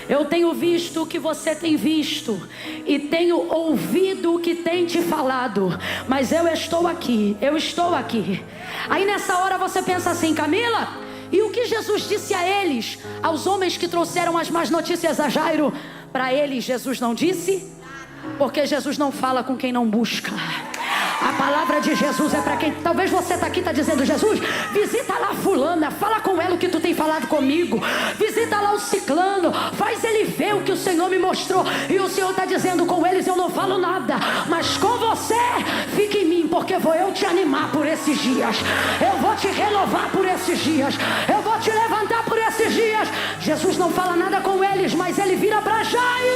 Eu tenho visto o que você tem visto e tenho ouvido o que tem te falado, mas eu estou aqui, eu estou aqui. Aí nessa hora você pensa assim: Camila, e o que Jesus disse a eles, aos homens que trouxeram as más notícias a Jairo? Para eles Jesus não disse, porque Jesus não fala com quem não busca. A palavra de Jesus é para quem... Talvez você está aqui, está dizendo: Jesus, visita lá fulana, fala com ela o que tu tem falado comigo. Visita lá o ciclano, faz ele ver o que o Senhor me mostrou. E o Senhor está dizendo: com eles eu não falo nada, mas com você, fique em mim, porque vou eu te animar por esses dias. Eu vou te renovar por esses dias. Eu vou te levantar por esses dias. Jesus não fala nada com eles, mas ele vira para Jairo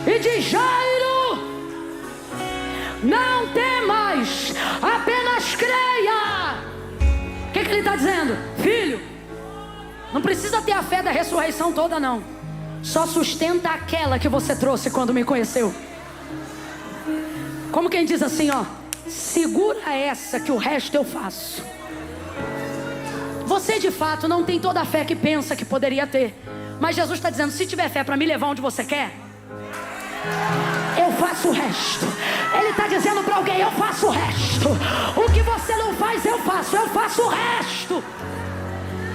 e diz: Jairo, não temas, apenas creia. O que ele está dizendo? Filho, não precisa ter a fé da ressurreição toda não. Só sustenta aquela que você trouxe quando me conheceu. Como quem diz assim, ó: segura essa que o resto eu faço. Você de fato não tem toda a fé que pensa que poderia ter, mas Jesus está dizendo: se tiver fé para me levar onde você quer, eu faço o resto. Ele está dizendo para alguém: eu faço o resto. O que você não faz, eu faço o resto.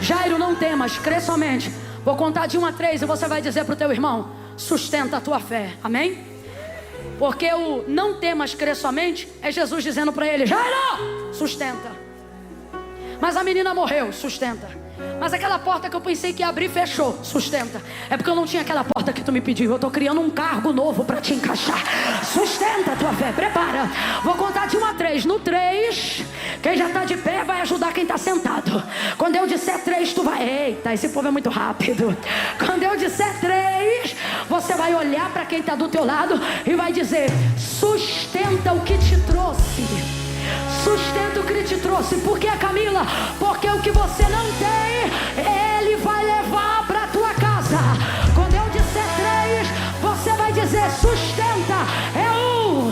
Jairo, não temas, crê somente. Vou contar de 1 a 3 e você vai dizer para o teu irmão: sustenta a tua fé, amém? Porque o não temas, crê somente é Jesus dizendo para ele: Jairo, sustenta. Mas a menina morreu, sustenta. Mas aquela porta que eu pensei que ia abrir, fechou, sustenta. É porque eu não tinha aquela porta que tu me pediu. Eu estou criando um cargo novo para te encaixar. Sustenta a tua fé, prepara. Vou contar de 1 a 3. No 3, quem já está de pé vai ajudar quem está sentado. Quando eu disser 3, tu vai... Eita, esse povo é muito rápido. Quando eu disser 3, você vai olhar para quem está do teu lado e vai dizer: sustenta o que te trouxe. Sustenta o que te trouxe. Por que, Camila? Porque o que você não tem, Ele vai levar para a tua casa. Quando eu disser 3, você vai dizer: sustenta. É 1,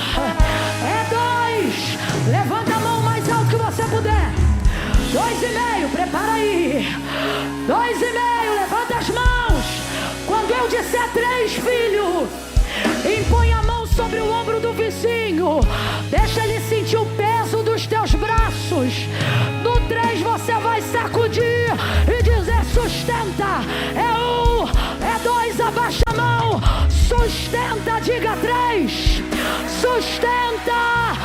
é 2. Levanta a mão mais alto que você puder. 2,5, prepara aí. 2,5, levanta as mãos. Quando eu disser 3, filho, impõe a mão sobre o ombro do vizinho. Deixa ele sentir o peso dos teus braços. No 3 você vai sacudir e dizer: sustenta. É 1, é 2, abaixa a mão. Sustenta, diga 3. Sustenta,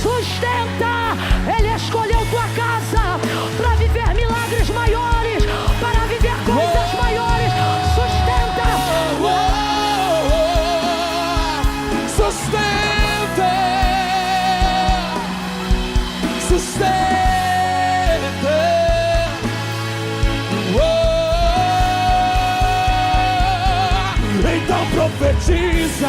sustenta. Ele escolheu tua casa para viver milagres maiores, para viver coisas maiores. Sustenta. Sustenta, sustenta, Então profetiza.